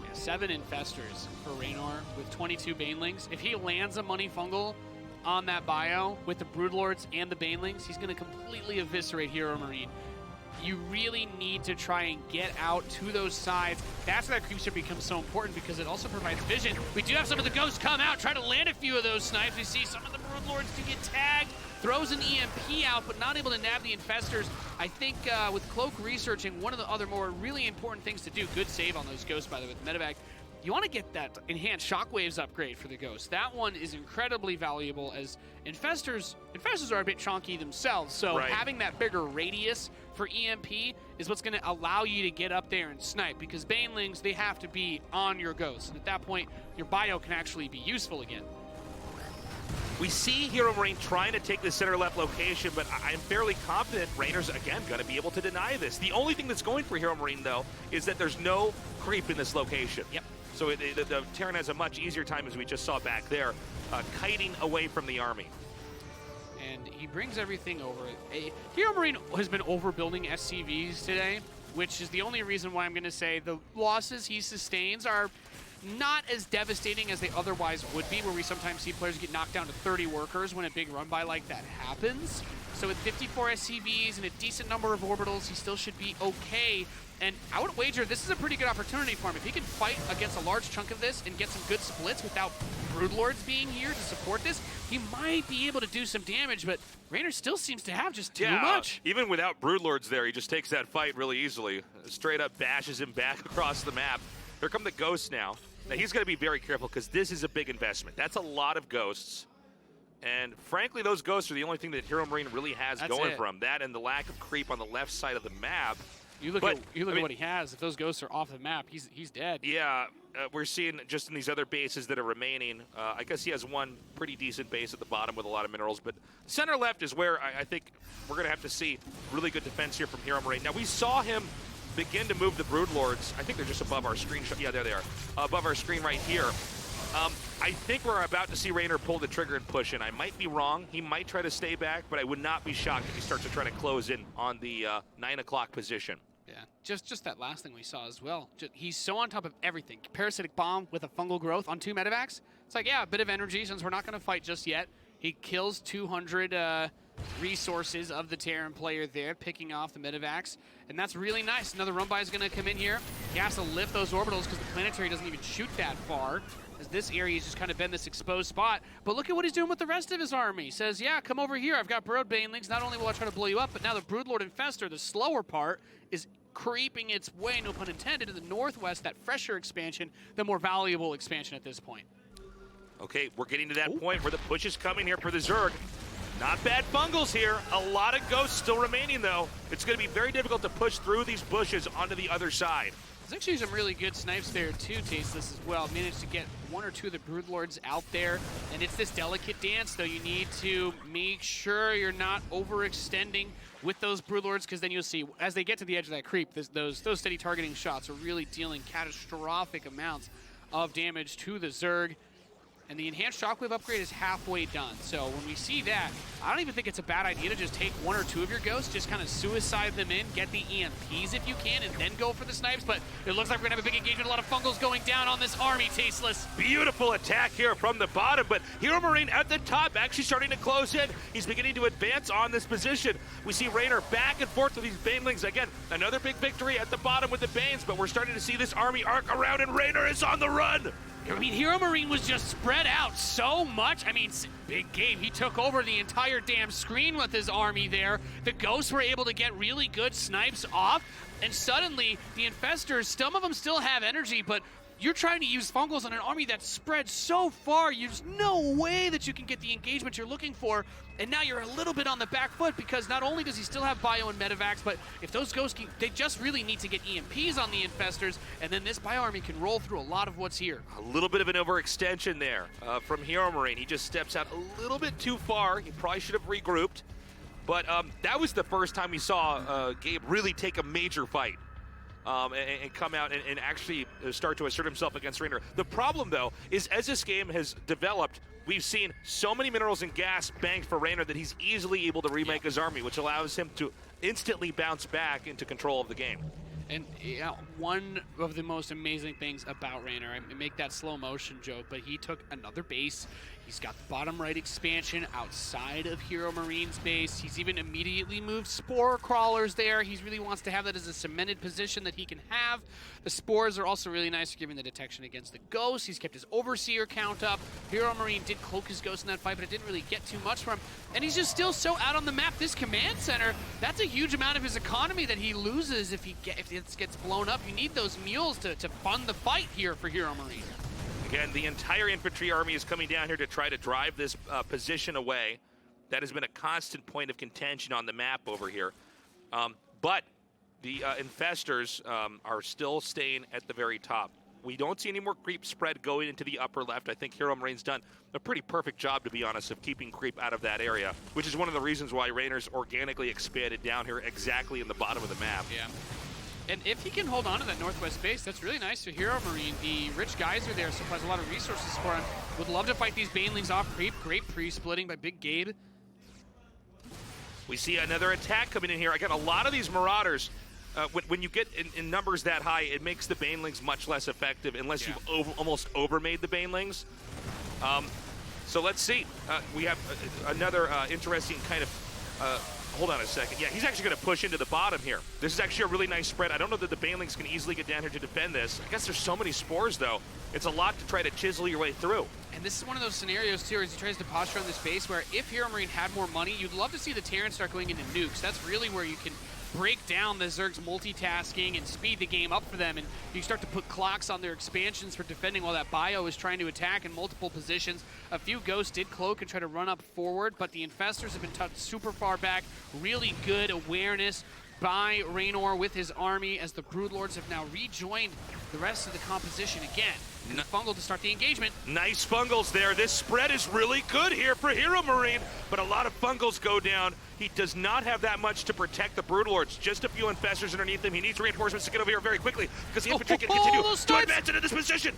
S1: Yeah, 7 infestors for Reynor with 22 Banelings. If he lands a money fungal on that bio with the Broodlords and the Banelings, he's going to completely eviscerate HeRoMaRinE. you really need to try and get out to those sides. That's where that creep ship becomes so important because it also provides vision. We do have some of the ghosts come out, try to land a few of those snipes. We see some of the Broodlords do get tagged, throws an EMP out, but not able to nab the infestors. I think with Cloak researching, one of the other more really important things to do, good save on those ghosts, by the way, with medevac, you want to get that enhanced shockwaves upgrade for the ghost. That one is incredibly valuable as infestors are a bit chunky themselves, so having that bigger radius for EMP is what's going to allow you to get up there and snipe, because banelings, they have to be on your ghost, and at that point your bio can actually be useful again.
S2: We see HeRoMaRinE trying to take the center left location, but I'm fairly confident Reynor's, again, going to be able to deny this. The only thing that's going for HeRoMaRinE, though, is that there's no creep in this location.
S1: Yep.
S2: So the Terran has a much easier time, as we just saw back there, kiting away from the army.
S1: And he brings everything over. HeRoMaRinE has been overbuilding SCVs today, which is the only reason why I'm going to say the losses he sustains are not as devastating as they otherwise would be, where we sometimes see players get knocked down to 30 workers when a big run-by like that happens. So with 54 SCVs and a decent number of orbitals, he still should be okay. And I would wager this is a pretty good opportunity for him. If he can fight against a large chunk of this and get some good splits without Broodlords being here to support this, he might be able to do some damage, but Reynor still seems to have just too much.
S2: Even without Broodlords there, he just takes that fight really easily. Straight up bashes him back across the map. Here come the ghosts now. Now he's going to be very careful because this is a big investment. That's a lot of ghosts. And frankly, those ghosts are the only thing that HeRoMaRinE really has going for him. That and the lack of creep on the left side of the map.
S1: You look at what he has. If those ghosts are off the map, he's dead.
S2: Yeah, we're seeing just in these other bases that are remaining. I guess he has one pretty decent base at the bottom with a lot of minerals. But center left is where I think we're going to have to see really good defense here from HeRoMaRinE. Now, we saw him begin to move the Broodlords. I think they're just above our screen. Yeah, there they are. Above our screen right here. I think we're about to see Reynor pull the trigger and push in. I might be wrong. He might try to stay back, but I would not be shocked if he starts to try to close in on the 9 o'clock position.
S1: Yeah, just that last thing we saw as well. He's so on top of everything. Parasitic Bomb with a fungal growth on 2 medevacs. It's like, yeah, a bit of energy since we're not going to fight just yet. He kills 200 resources of the Terran player there, picking off the medevacs. And that's really nice. Another run-by is going to come in here. He has to lift those orbitals because the planetary doesn't even shoot that far, as this area has just kind of been this exposed spot. But look at what he's doing with the rest of his army. He says, yeah, come over here. I've got Brood Banelings. Not only will I try to blow you up, but now the Broodlord Infestor, the slower part, is creeping its way, no pun intended, to the northwest, that fresher expansion, the more valuable expansion at this point.
S2: Okay, we're getting to that point where the push is coming here for the Zerg. Not bad fungals here. A lot of ghosts still remaining, though. It's going to be very difficult to push through these bushes onto the other side.
S1: There's actually some really good snipes there, too, Tasteless, as well. Managed to get 1 or 2 of the Broodlords out there. And it's this delicate dance, though. You need to make sure you're not overextending with those Broodlords, because then you'll see, as they get to the edge of that creep, those steady targeting shots are really dealing catastrophic amounts of damage to the Zerg. And the enhanced shockwave upgrade is halfway done. So when we see that, I don't even think it's a bad idea to just take 1 or 2 of your ghosts, just kind of suicide them in, get the EMPs if you can, and then go for the snipes. But it looks like we're going to have a big engagement, a lot of fungals going down on this army, Tasteless.
S2: Beautiful attack here from the bottom, but HeRoMaRinE at the top actually starting to close in. He's beginning to advance on this position. We see Reynor back and forth with these Banelings. Again, another big victory at the bottom with the Banes, but we're starting to see this army arc around, and Reynor is on the run.
S1: I mean, HeRoMaRinE was just spread out so much. I mean, big game. He took over the entire damn screen with his army there. The ghosts were able to get really good snipes off, and suddenly the infestors, some of them still have energy, but you're trying to use fungals on an army that's spread so far, there's no way that you can get the engagement you're looking for, and now you're a little bit on the back foot because not only does he still have bio and medevacs, but if those ghosts, they just really need to get EMPs on the infestors, and then this bio army can roll through a lot of what's here.
S2: A little bit of an overextension there from HeRoMaRinE. He just steps out a little bit too far. He probably should have regrouped, but that was the first time we saw Gabe really take a major fight. And come out and actually start to assert himself against Reynor. The problem, though, is as this game has developed, we've seen so many minerals and gas banked for Reynor that he's easily able to remake his army, which allows him to instantly bounce back into control of the game.
S1: And, you know, one of the most amazing things about Reynor. I make that slow motion joke, but he took another base. He's got the bottom right expansion outside of HeRoMaRiNE's base. He's even immediately moved spore crawlers there. He really wants to have that as a cemented position that he can have. The spores are also really nice for giving the detection against the ghosts. He's kept his overseer count up. HeRoMaRiNE did cloak his ghost in that fight, but it didn't really get too much from him. And he's just still so out on the map. This command center, that's a huge amount of his economy that he loses if it gets blown up. You need those mules to fund the fight here for HeRoMaRiNE.
S2: Again, the entire infantry army is coming down here to try to drive this position away. That has been a constant point of contention on the map over here. But the infestors are still staying at the very top. We don't see any more creep spread going into the upper left. I think HeRoMaRiNE's done a pretty perfect job, to be honest, of keeping creep out of that area, which is one of the reasons why Reynor's organically expanded down here exactly in the bottom of the map.
S1: Yeah. And if he can hold on to that northwest base, that's really nice for HeRoMaRiNE. The rich geyser there supplies a lot of resources for him. Would love to fight these banelings off creep. Great pre-splitting by Big Gabe.
S2: We see another attack coming in here. Again, a lot of these Marauders, when you get in numbers that high, it makes the banelings much less effective unless you've almost overmade the banelings. So let's see. We have another interesting kind of... hold on a second. Yeah, he's actually going to push into the bottom here. This is actually a really nice spread. I don't know that the banelings can easily get down here to defend this. I guess there's so many spores, though. It's a lot to try to chisel your way through. And
S1: this is one of those scenarios, too, as he tries to posture on this base where if HeRoMaRiNE had more money, you'd love to see the Terran start going into nukes. That's really where you can break down the Zerg's multitasking and speed the game up for them, and you start to put clocks on their expansions for defending while that bio is trying to attack in multiple positions. A few ghosts did cloak and try to run up forward, but the infestors have been tucked super far back. Really good awareness by Reynor with his army as the Broodlords have now rejoined the rest of the composition again. And Fungal to start the engagement.
S2: Nice Fungals there. This spread is really good here for HeRoMaRiNE, but a lot of Fungals go down. He does not have that much to protect the Broodlords. Just a few infestors underneath him. He needs reinforcements to get over here very quickly because the infantry can continue to advance into this position.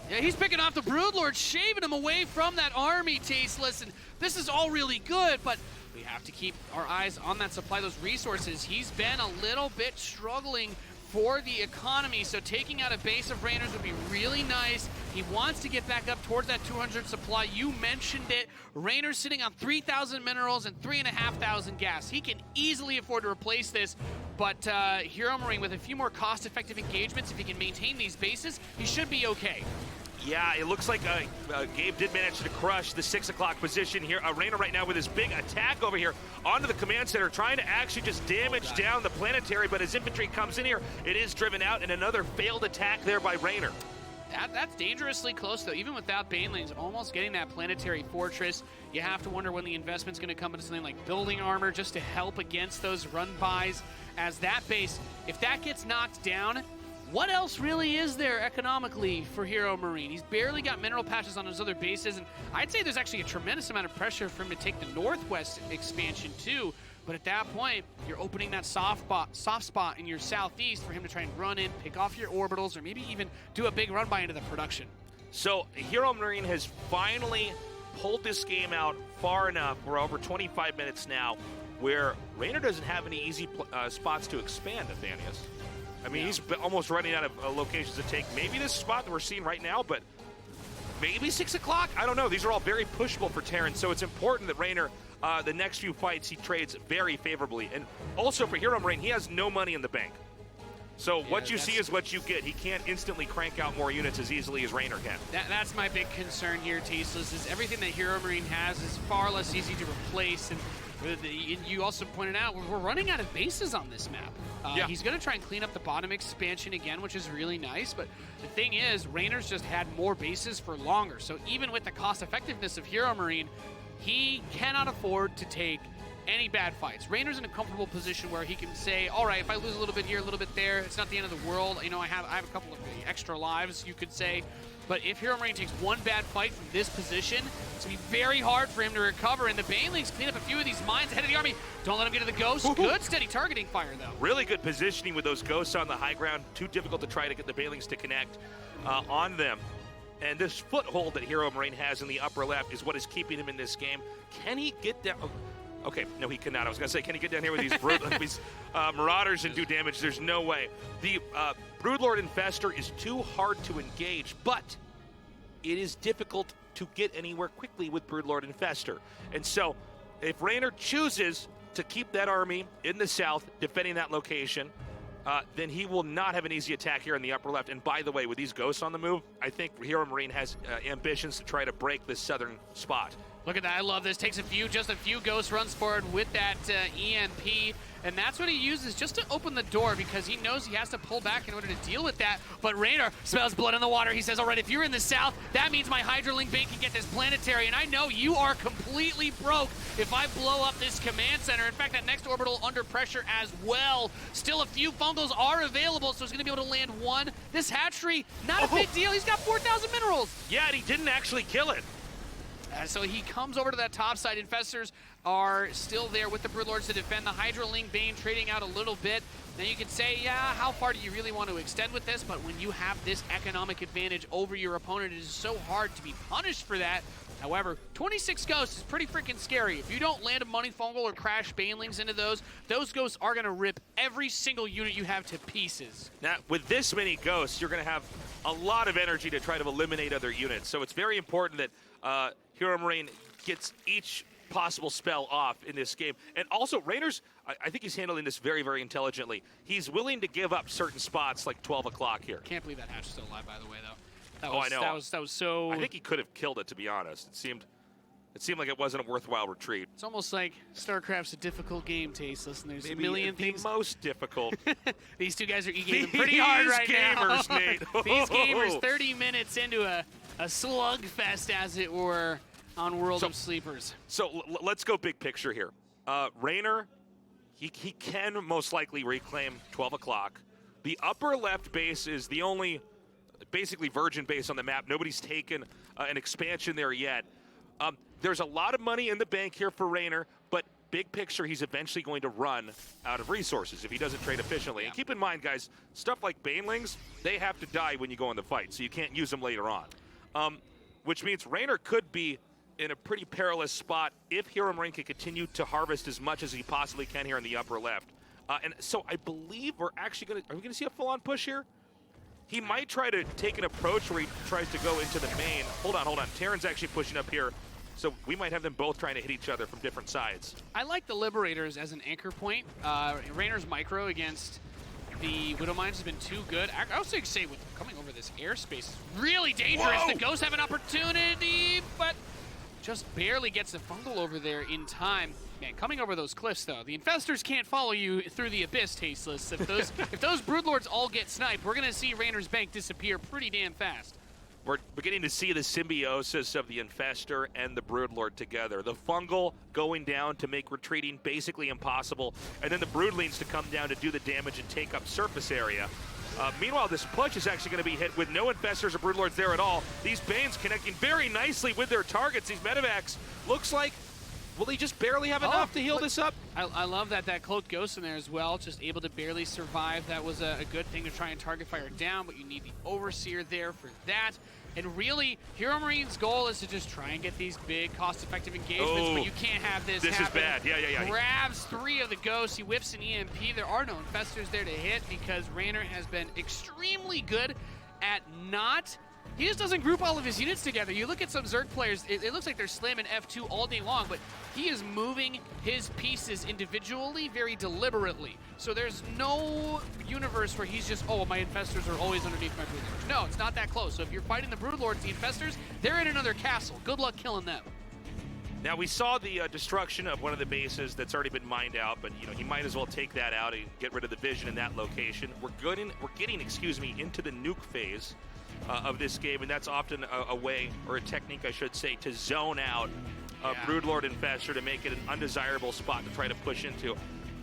S1: Yeah, he's picking off the Broodlord, shaving him away from that army, Tasteless. And this is all really good, but we have to keep our eyes on that supply, those resources. He's been a little bit struggling for the economy, so taking out a base of Reynor's would be really nice. He wants to get back up towards that 200 supply. You mentioned it. Reynor's sitting on 3,000 minerals and 3,500 gas. He can easily afford to replace this, but HeRoMaRiNE with a few more cost-effective engagements, if he can maintain these bases, he should be okay.
S2: Yeah, it looks like Gabe did manage to crush the 6 o'clock position here. Reynor right now with his big attack over here onto the command center, trying to actually just damage down the planetary, but his infantry comes in here. It is driven out, and another failed attack there by Reynor.
S1: That's dangerously close, though. Even without banelings, almost getting that planetary fortress, you have to wonder when the investment's going to come into something like building armor just to help against those run-bys. As that base, if that gets knocked down, what else really is there economically for HeRoMaRiNE? He's barely got mineral patches on his other bases, and I'd say there's actually a tremendous amount of pressure for him to take the northwest expansion too. But at that point, you're opening that soft spot in your southeast for him to try and run in, pick off your orbitals, or maybe even do a big run-by into the production.
S2: So HeRoMaRiNE has finally pulled this game out far enough. We're over 25 minutes now, where Reynor doesn't have any easy spots to expand, Athanius. I mean, he's almost running out of locations to take. Maybe this spot that we're seeing right now, but maybe 6 o'clock? I don't know. These are all very pushable for Terran, so it's important that Reynor, the next few fights, he trades very favorably. And also for HeRoMaRiNE, he has no money in the bank. So what you see is what you get. He can't instantly crank out more units as easily as Reynor can.
S1: That's my big concern here, Tasteless, is everything that HeRoMaRiNe has is far less easy to replace. And you also pointed out, we're running out of bases on this map. He's going to try and clean up the bottom expansion again, which is really nice. But the thing is, Reynor's just had more bases for longer. So even with the cost effectiveness of HeRoMaRiNE, he cannot afford to take any bad fights. Reynor's in a comfortable position where he can say, all right, if I lose a little bit here, a little bit there, it's not the end of the world. You know, I have a couple of extra lives, you could say. But if HeRoMaRiNE takes one bad fight from this position, it's going to be very hard for him to recover. And the banelings clean up a few of these mines ahead of the army. Don't let him get to the ghosts. Good steady targeting fire, though.
S2: Really good positioning with those ghosts on the high ground. Too difficult to try to get the banelings to connect on them. And this foothold that HeRoMaRiNE has in the upper left is what is keeping him in this game. Can he get down? Okay, no, he cannot. I was going to say, can he get down here with these Marauders and do damage? There's no way. The Broodlord Infestor is too hard to engage, but it is difficult to get anywhere quickly with Broodlord Infestor. And so, if Reynor chooses to keep that army in the south, defending that location, then he will not have an easy attack here in the upper left. And by the way, with these ghosts on the move, I think HeRoMaRinE has ambitions to try to break this southern spot.
S1: Look at that, I love this. Takes just a few ghost runs forward with that EMP, and that's what he uses just to open the door because he knows he has to pull back in order to deal with that. But Reynor smells blood in the water. He says, all right, if you're in the south, that means my HydroLink bait can get this planetary, and I know you are completely broke if I blow up this command center. In fact, that next orbital under pressure as well. Still a few fungals are available, so he's gonna be able to land one. This hatchery, not a big deal. He's got 4,000 minerals.
S2: Yeah, and he didn't actually kill it.
S1: So he comes over to that top side. Infestors are still there with the Broodlords to defend. The HydroLink Bane trading out a little bit. Now you could say, yeah, how far do you really want to extend with this? But when you have this economic advantage over your opponent, it is so hard to be punished for that. However, 26 ghosts is pretty freaking scary. If you don't land a money fungal or crash banelings into those ghosts are going to rip every single unit you have to pieces.
S2: Now, with this many ghosts, you're going to have a lot of energy to try to eliminate other units. So it's very important that HeRoMaRinE gets each possible spell off in this game. And also, Reynor's, I think he's handling this very, very intelligently. He's willing to give up certain spots like 12 o'clock here.
S1: Can't believe that hatch is still alive, by the way, though.
S2: I know.
S1: That was so...
S2: I think he could have killed it, to be honest. It seemed like it wasn't a worthwhile retreat.
S1: It's almost like Starcraft's a difficult game, Tasteless, and there's
S2: Maybe
S1: a million
S2: the
S1: things.
S2: most difficult.
S1: These two guys are e-gaming pretty hard right
S2: gamers,
S1: now.
S2: Nate.
S1: These gamers 30 minutes into a slugfest, as it were, on World of Sleepers.
S2: So let's go big picture here. Reynor, he can most likely reclaim 12 o'clock. The upper left base is the only basically virgin base on the map. Nobody's taken an expansion there yet. There's a lot of money in the bank here for Reynor, but big picture, he's eventually going to run out of resources if he doesn't trade efficiently. Yeah. And keep in mind, guys, stuff like banelings, they have to die when you go in the fight, so you can't use them later on. Which means Reynor could be in a pretty perilous spot if HeRoMaRinE can continue to harvest as much as he possibly can here in the upper left. And so I believe we're actually going to, are we going to see a full-on push here? He might try to take an approach where he tries to go into the main. Hold on. Terran's actually pushing up here. So we might have them both trying to hit each other from different sides.
S1: I like the Liberators as an anchor point. Reynor's micro against the Widow Mines has been too good. I also say with coming over this airspace is really dangerous.
S2: Whoa!
S1: The Ghosts have an opportunity, but just barely gets the fungal over there in time. Man, coming over those cliffs, though, the Infestors can't follow you through the abyss, Tasteless. If those Broodlords all get sniped, we're going to see Reynor's bank disappear pretty damn fast.
S2: We're beginning to see the symbiosis of the Infestor and the Broodlord together. The fungal going down to make retreating basically impossible, and then the Broodlings to come down to do the damage and take up surface area. Meanwhile, this push is actually going to be hit with no Infestors or Broodlords there at all. These Banes connecting very nicely with their targets. These medevacs looks like, will he just barely have enough to heal this up?
S1: I love that Cloaked Ghost in there as well, just able to barely survive. That was a good thing to try and target fire down, but you need the Overseer there for that. And really, HeRoMaRinE's goal is to just try and get these big, cost-effective engagements, but you can't have this happen.
S2: This is bad. Yeah.
S1: Grabs 3 of the Ghosts. He whiffs an EMP. There are no Infestors there to hit because Reynor has been extremely good at not... He just doesn't group all of his units together. You look at some Zerg players, it looks like they're slamming F2 all day long, but he is moving his pieces individually very deliberately. So there's no universe where he's just, oh, my Infestors are always underneath my Broodlords. No, it's not that close. So if you're fighting the Broodlords, the Infestors, they're in another castle. Good luck killing them.
S2: Now, we saw the destruction of one of the bases that's already been mined out, but he might as well take that out and get rid of the vision in that location. We're getting, into the nuke phase of this game, and that's often a way, or a technique, I should say, to zone out Broodlord Infestor to make it an undesirable spot to try to push into.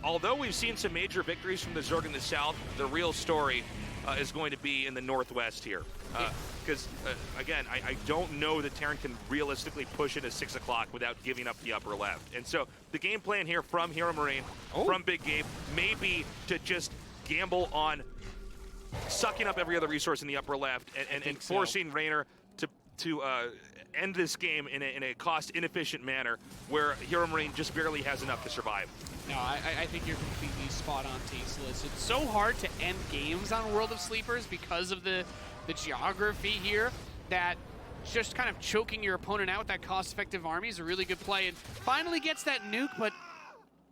S2: Although we've seen some major victories from the Zerg in the south, the real story is going to be in the northwest here. Because, again, I don't know that Terran can realistically push into 6 o'clock without giving up the upper left. And so the game plan here from HeRoMaRinE, from Big Gabe, may be to just gamble on sucking up every other resource in the upper left and forcing Reynor to to end this game in a cost-inefficient manner where HeRoMaRinE just barely has enough to survive.
S1: No, I think you're completely spot on, Tasteless. It's so hard to end games on World of Sleepers because of the geography here that just kind of choking your opponent out with that cost-effective army is a really good play. And finally gets that nuke, but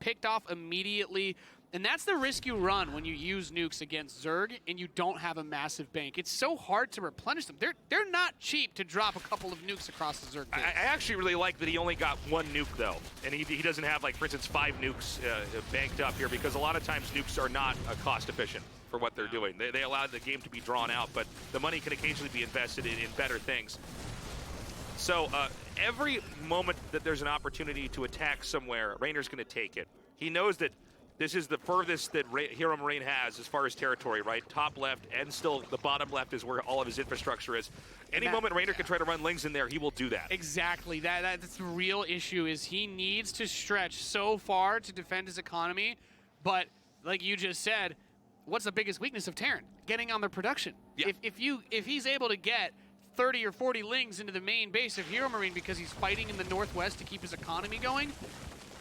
S1: picked off immediately. And that's the risk you run when you use nukes against Zerg and you don't have a massive bank. It's so hard to replenish them. They're not cheap to drop a couple of nukes across the Zerg base.
S2: I actually really like that he only got one nuke, though. And he doesn't have, like, for instance, 5 nukes banked up here, because a lot of times nukes are not cost efficient for what they're doing. They allow the game to be drawn out, but the money can occasionally be invested in better things. So every moment that there's an opportunity to attack somewhere, Reynor's going to take it. He knows that this is the furthest that HeRoMaRinE has as far as territory, right? Top left, and still the bottom left is where all of his infrastructure is. Any moment Reynor can try to run Lings in there, he will do that.
S1: Exactly. That's the real issue, is he needs to stretch so far to defend his economy. But like you just said, what's the biggest weakness of Terran? Getting on their production.
S2: Yeah.
S1: If he's able to get 30 or 40 Lings into the main base of HeRoMaRinE because he's fighting in the northwest to keep his economy going,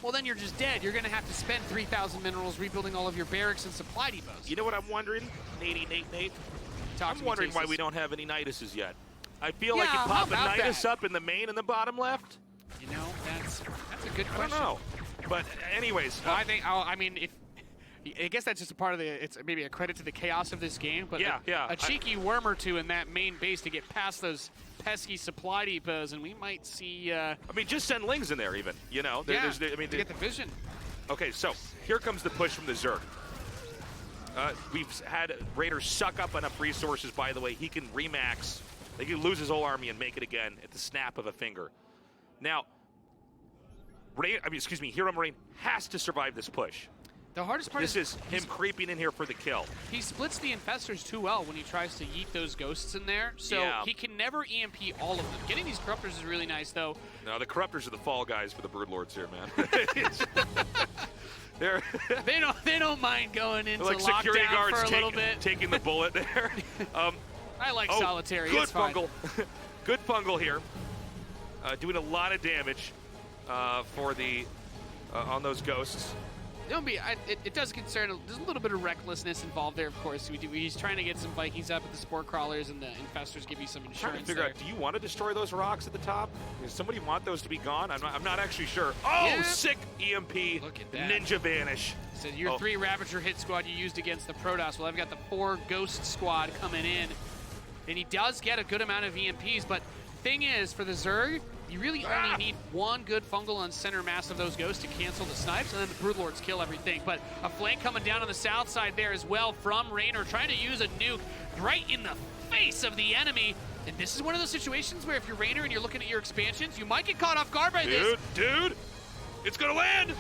S1: well, then you're just dead. You're going to have to spend 3,000 minerals rebuilding all of your barracks and supply depots.
S2: You know what I'm wondering, Nate?
S1: I'm
S2: wondering why we don't have any Niduses yet. I feel like you pop a Nidus up in the main and the bottom left.
S1: You know, that's a good question.
S2: I don't know. But anyways.
S1: Well, I guess that's just a part of it's maybe a credit to the chaos of this game, but a cheeky worm or two in that main base to get past those pesky supply depots, and we might see...
S2: I mean, just send Lings in there even, you know?
S1: To get the vision.
S2: Okay, so here comes the push from the Zerg. We've had Reynor suck up enough resources, by the way. He can remax. He can lose his whole army and make it again at the snap of a finger. Now, HeRoMaRinE has to survive this push.
S1: The hardest part
S2: is him creeping in here for the kill.
S1: He splits the infestors too well when he tries to yeet those ghosts in there, so he can never EMP all of them. Getting these corruptors is really nice, though.
S2: No, the corruptors are the fall guys for the broodlords here, man.
S1: they don't mind going into
S2: like
S1: lockdown
S2: security guards
S1: for a little bit.
S2: Taking the bullet there.
S1: I like solitary.
S2: Good
S1: it's fine.
S2: fungal. Good fungal here. Doing a lot of damage for the on those ghosts.
S1: It does concern. There's a little bit of recklessness involved there, of course. He's trying to get some Vikings up at the spore crawlers, and the infestors give you some insurance.
S2: Trying to figure out, do you want to destroy those rocks at the top? Does somebody want those to be gone? I'm not actually sure. Oh, yeah. Sick EMP.
S1: Look at that.
S2: Ninja vanish.
S1: So your 3 Ravager hit squad you used against the Protoss. Well, I've got the 4 Ghost squad coming in, and he does get a good amount of EMPs. But thing is, for the Zerg, you really only need 1 good fungal on center mass of those ghosts to cancel the snipes, and then the broodlords kill everything. But a flank coming down on the south side there as well from Reynor, trying to use a nuke right in the face of the enemy. And this is one of those situations where if you're Reynor and you're looking at your expansions, you might get caught off guard by this.
S2: Dude, it's gonna land!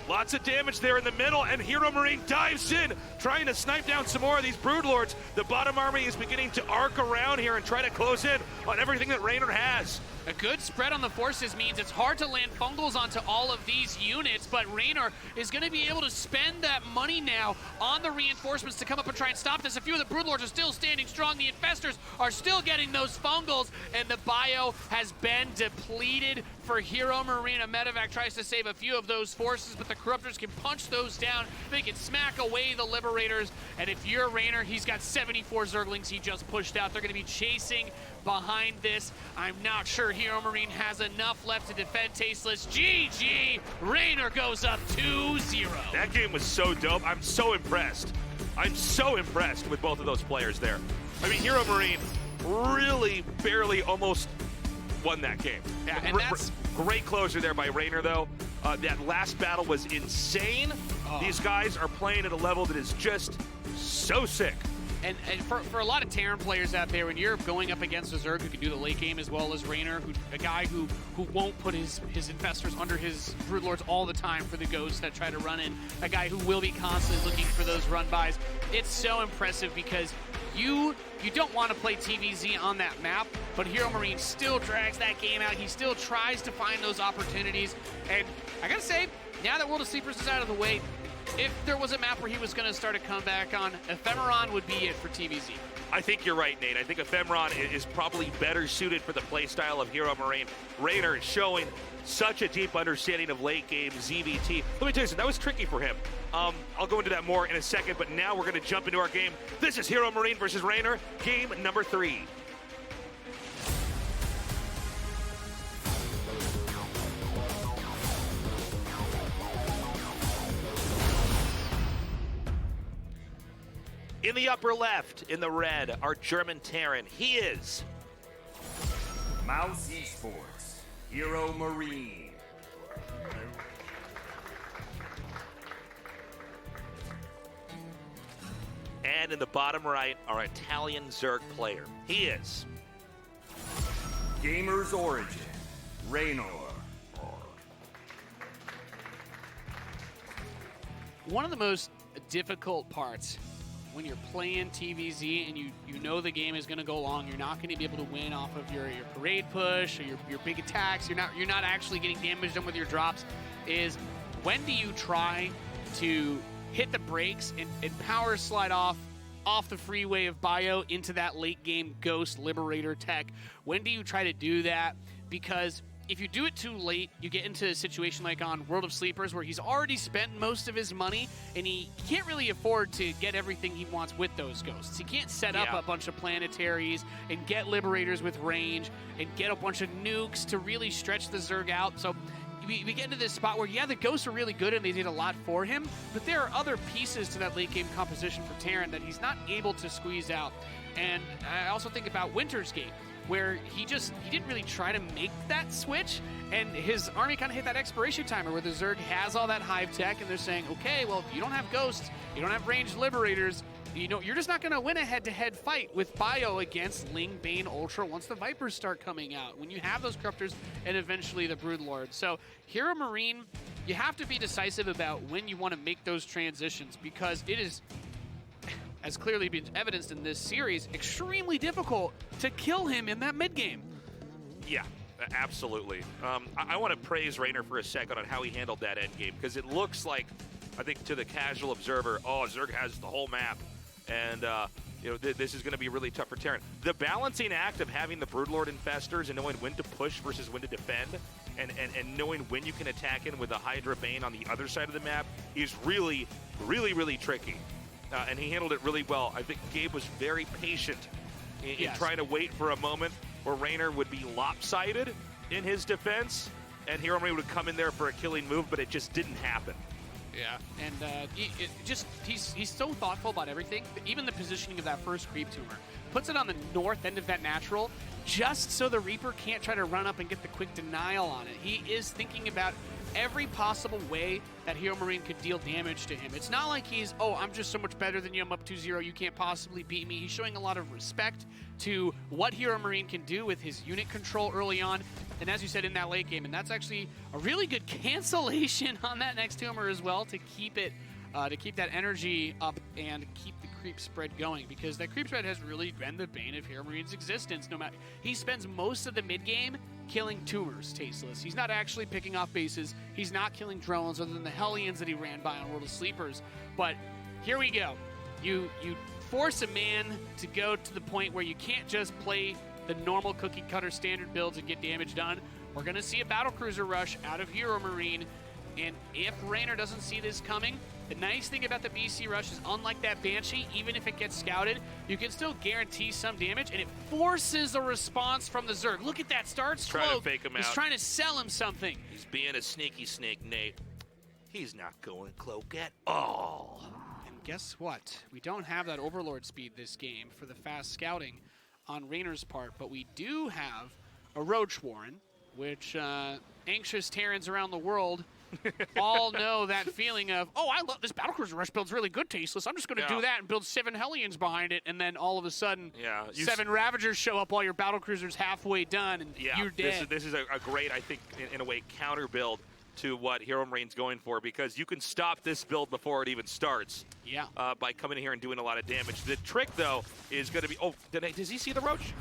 S2: Lots of damage there in the middle, and HeRoMaRinE dives in, trying to snipe down some more of these broodlords. The bottom army is beginning to arc around here and try to close in on everything that Reynor has.
S1: A good spread on the forces means it's hard to land fungals onto all of these units, but Reynor is going to be able to spend that money now on the reinforcements to come up and try and stop this. A few of the broodlords are still standing strong. The infestors are still getting those fungals, and the bio has been depleted for HeRoMaRinE. A medevac tries to save a few of those forces, but the corruptors can punch those down. They can smack away the liberators, and if you're Reynor, he's got 74 Zerglings he just pushed out. They're going to be chasing behind this. I'm not sure HeRoMaRinE has enough left to defend Tasteless. GG! Reynor goes up 2-0.
S2: That game was so dope. I'm so impressed. I'm so impressed with both of those players there. I mean, HeRoMaRinE really barely almost won that game.
S1: Yeah, and that's...
S2: Great closer there by Reynor, though. That last battle was insane. These guys are playing at a level that is just so sick.
S1: And for a lot of Terran players out there, when you're going up against a Zerg who can do the late game as well as Reynor, a guy who won't put his infestors under his broodlords all the time for the ghosts that try to run in, a guy who will be constantly looking for those run-bys, it's so impressive because you don't want to play TVZ on that map, but HeRoMaRinE still drags that game out. He still tries to find those opportunities. And I gotta say, now that World of Sleepers is out of the way, if there was a map where he was going to start a comeback on, Ephemeron would be it for TVZ.
S2: I think you're right, Nate. I think Ephemeron is probably better suited for the playstyle of HeRoMaRinE. Reynor showing such a deep understanding of late game ZVT. Let me tell you something, that was tricky for him. I'll go into that more in a second, but now we're going to jump into our game. This is HeRoMaRinE versus Reynor, game number 3. In the upper left, in the red, our German Terran. He is
S3: Mouse Esports, HeRoMaRinE.
S2: And in the bottom right, our Italian Zerg player. He is
S3: Gamers Origin, Reynor.
S1: One of the most difficult parts when you're playing TVZ and you know the game is going to go long, you're not going to be able to win off of your parade push or your big attacks. You're not actually getting damage done with your drops. Is when do you try to hit the brakes and power slide off the freeway of bio into that late game Ghost Liberator tech? When do you try to do that? Because if you do it too late, you get into a situation like on World of Sleepers where he's already spent most of his money and he can't really afford to get everything he wants with those ghosts. He can't set up a bunch of planetaries and get Liberators with range and get a bunch of nukes to really stretch the Zerg out. So we get into this spot where, the ghosts are really good and they did a lot for him, but there are other pieces to that late game composition for Terran that he's not able to squeeze out. And I also think about Winter's Gate, where he didn't really try to make that switch, and his army kind of hit that expiration timer where the Zerg has all that hive tech, and they're saying, okay, well, if you don't have ghosts, you don't have ranged liberators, you're just not going to win a head-to-head fight with bio against Ling, Bane, Ultra once the Vipers start coming out, when you have those Corruptors and eventually the Broodlord. So HeRoMaRinE, you have to be decisive about when you want to make those transitions, because it is, as clearly been evidenced in this series, extremely difficult to kill him in that mid game.
S2: Yeah, absolutely. I want to praise Reynor for a second on how he handled that end game, because it looks like, I think to the casual observer, Zerg has the whole map, and this is going to be really tough for Terran. The balancing act of having the Broodlord infestors and knowing when to push versus when to defend, and knowing when you can attack in with a Hydra Bane on the other side of the map is really, really, really tricky. And he handled it really well. I think Gabe was very patient in trying to wait for a moment where Reynor would be lopsided in his defense, and HeRoMaRinE would come in there for a killing move, but it just didn't happen.
S1: Yeah, and he's so thoughtful about everything. Even the positioning of that first creep tumor. Puts it on the north end of that natural, just so the Reaper can't try to run up and get the quick denial on it. He is thinking about every possible way that HeRoMaRinE could deal damage to him. It's not like he's, I'm just so much better than you, I'm up 2-0, you can't possibly beat me. He's showing a lot of respect to what HeRoMaRinE can do with his unit control early on, and as you said, in that late game. And that's actually a really good cancellation on that next tumor as well to keep it, to keep that energy up and keep the creep spread going, because that creep spread has really been the bane of HeRoMaRinE's existence. No matter, he spends most of the mid game killing tumors tasteless. He's not actually picking off bases. He's not killing drones other than the Hellions that he ran by on World of Sleepers. But here we go. You force a man to go to the point where you can't just play the normal cookie cutter standard builds and get damage done. We're going to see a battlecruiser rush out of HeRoMaRinE. And if Reynor doesn't see this coming, the nice thing about the BC rush is, unlike that Banshee, even if it gets scouted, you can still guarantee some damage, and it forces a response from the Zerg. Look at that, starts
S2: trying
S1: Cloak.
S2: to fake him
S1: He's
S2: out.
S1: Trying to sell him something.
S2: He's being a sneaky snake, Nate. He's not going Cloak at all.
S1: And guess what? We don't have that Overlord speed this game for the fast scouting on Reynor's part, but we do have a Roach Warren, which anxious Terrans around the world all know that feeling of, I love this battlecruiser rush build's really good, tasteless. I'm just going to do that and build 7 Hellions behind it, and then all of a sudden, 7 Ravagers show up while your battlecruiser's halfway done, and you're dead.
S2: This is a great, I think, in a way, counter build to what HeRoMaRinE's going for, because you can stop this build before it even starts. By coming in here and doing a lot of damage. The trick, though, is going to be, does he see the Roach?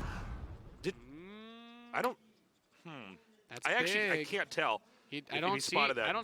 S2: I don't.
S1: That's
S2: I can't tell.
S1: I don't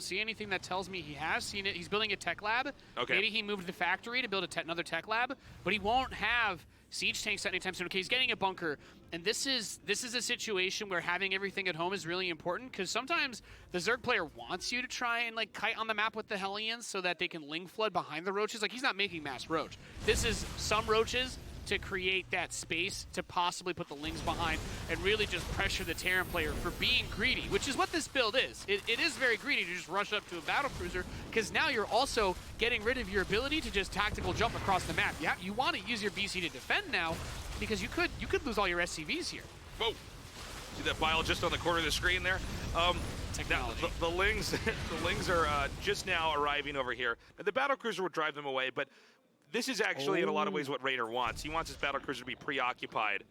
S1: see anything that tells me he has seen it. He's building a tech lab.
S2: Okay.
S1: Maybe he moved the factory to build another tech lab, but he won't have siege tanks anytime soon. Okay, he's getting a bunker, and this is a situation where having everything at home is really important, because sometimes the Zerg player wants you to try and like kite on the map with the Hellions so that they can ling flood behind the roaches. Like, he's not making mass roach. This is some roaches to create that space to possibly put the lings behind and really just pressure the Terran player for being greedy, which is what this build is. It is very greedy to just rush up to a battlecruiser, because now you're also getting rid of your ability to just tactical jump across the map. You want to use your BC to defend now, because you could lose all your SCVs here.
S2: Whoa! See that bile just on the corner of the screen there?
S1: Technology.
S2: The lings, the lings are just now arriving over here. Now, the battlecruiser would drive them away, but this is actually in a lot of ways what Reynor wants. He wants his battlecruiser to be preoccupied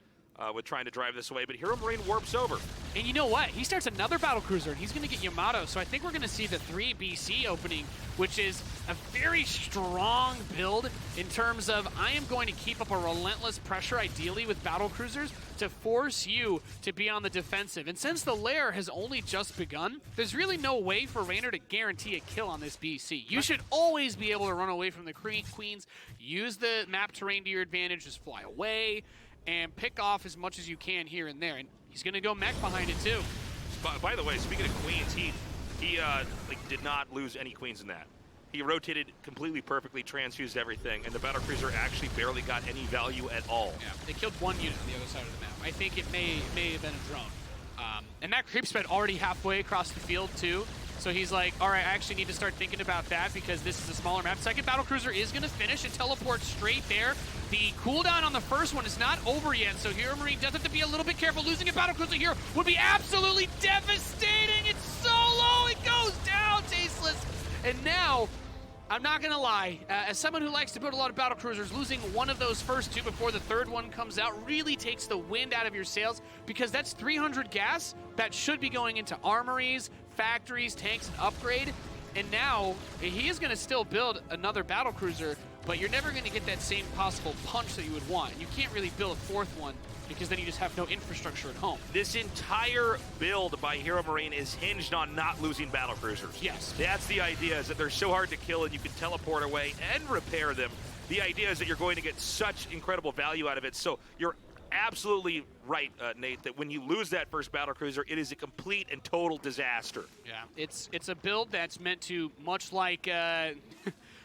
S2: with trying to drive this away, but HeRoMaRinE warps over.
S1: And you know what? He starts another battlecruiser, and he's going to get Yamato. So I think we're going to see the 3 BC opening, which is a very strong build in terms of I am going to keep up a relentless pressure, ideally with battlecruisers, to force you to be on the defensive. And since the lair has only just begun, there's really no way for Reynor to guarantee a kill on this BC. You should always be able to run away from the queens, use the map terrain to your advantage, just fly away, and pick off as much as you can here and there. And he's going to go mech behind it too.
S2: By the way, speaking of queens, he did not lose any queens in that. He rotated completely perfectly, transfused everything, and the battlecruiser actually barely got any value at all.
S1: Yeah, they killed 1 unit on the other side of the map. I think it may have been a drone. And that creep sped already halfway across the field too. So he's like, all right, I actually need to start thinking about that, because this is a smaller map. Second battlecruiser is going to finish and teleport straight there. The cooldown on the first one is not over yet, so HeRoMaRinE does have to be a little bit careful. Losing a battlecruiser here would be absolutely devastating. It's so low, it goes down, tasteless. And now, I'm not going to lie, as someone who likes to build a lot of battlecruisers, losing one of those first 2 before the third one comes out really takes the wind out of your sails, because that's 300 gas that should be going into armories, factories, tanks, and upgrade. And now, he is going to still build another battlecruiser, but you're never going to get that same possible punch that you would want. You can't really build a 4th one, because then you just have no infrastructure at home.
S2: This entire build by HeRoMaRinE is hinged on not losing battlecruisers.
S1: Yes.
S2: That's the idea, is that they're so hard to kill and you can teleport away and repair them. The idea is that you're going to get such incredible value out of it. So you're absolutely right, Nate, that when you lose that first battlecruiser, it is a complete and total disaster.
S1: Yeah, it's a build that's meant to, much like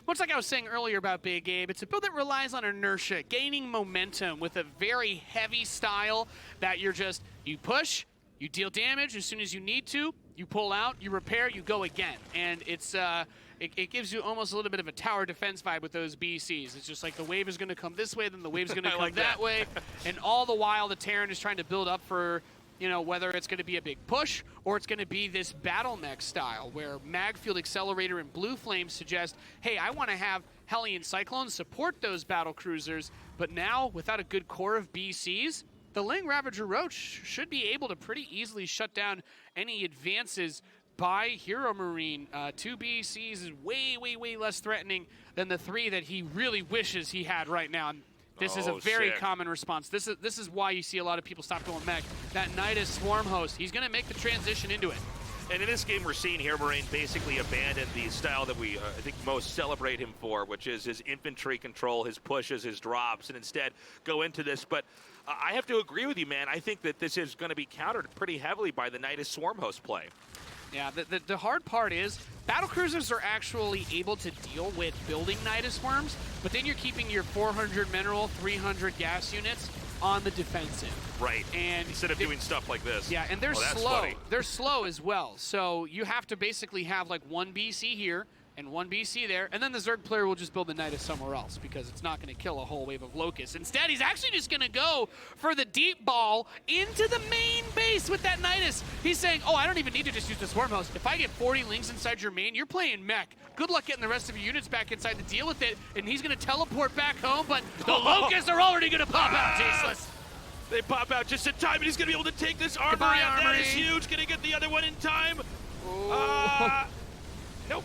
S1: much like I was saying earlier about Big Abe, it's a build that relies on inertia, gaining momentum with a very heavy style that you push, you deal damage as soon as you need to, you pull out, you repair, you go again. And it gives you almost a little bit of a tower defense vibe with those BCs. It's just like the wave is going to come this way, then the wave's going to come that way. And all the while, the Terran is trying to build up for, you know, whether it's going to be a big push or it's going to be this battle mech style where Magfield Accelerator and Blue Flame suggest, hey, I want to have Hellion Cyclones support those battle cruisers, but now without a good core of BCs, the Ling Ravager Roach should be able to pretty easily shut down any advances by HeRoMaRinE. 2 BCs is way, way, way less threatening than the 3 that he really wishes he had right now. And this is a very common response. This is why you see a lot of people stop going mech. That Nidus Swarm Host, he's going to make the transition into it.
S2: And in this game, we're seeing HeRoMaRinE basically abandon the style that we, I think, most celebrate him for, which is his infantry control, his pushes, his drops, and instead go into this. But I have to agree with you, man. I think that this is going to be countered pretty heavily by the Nidus Swarm Host play.
S1: Yeah, the hard part is battlecruisers are actually able to deal with building Nidus Swarms, but then you're keeping your 400 mineral, 300 gas units on the defensive.
S2: Right,
S1: and
S2: instead of doing stuff like this.
S1: Yeah, and they're slow. They're slow as well, so you have to basically have like 1 BC here and 1 BC there, and then the Zerg player will just build the Nidus somewhere else because it's not going to kill a whole wave of Locusts. Instead, he's actually just going to go for the deep ball into the main base with that Nidus. He's saying, oh, I don't even need to just use the Swarm Host. If I get 40 Lings inside your main, you're playing mech. Good luck getting the rest of your units back inside to deal with it, and he's going to teleport back home, but the Locusts are already going to pop out, Tasteless.
S2: They pop out just in time, and he's going to be able to take this armory out. That is huge. Going to get the other one in time. Nope.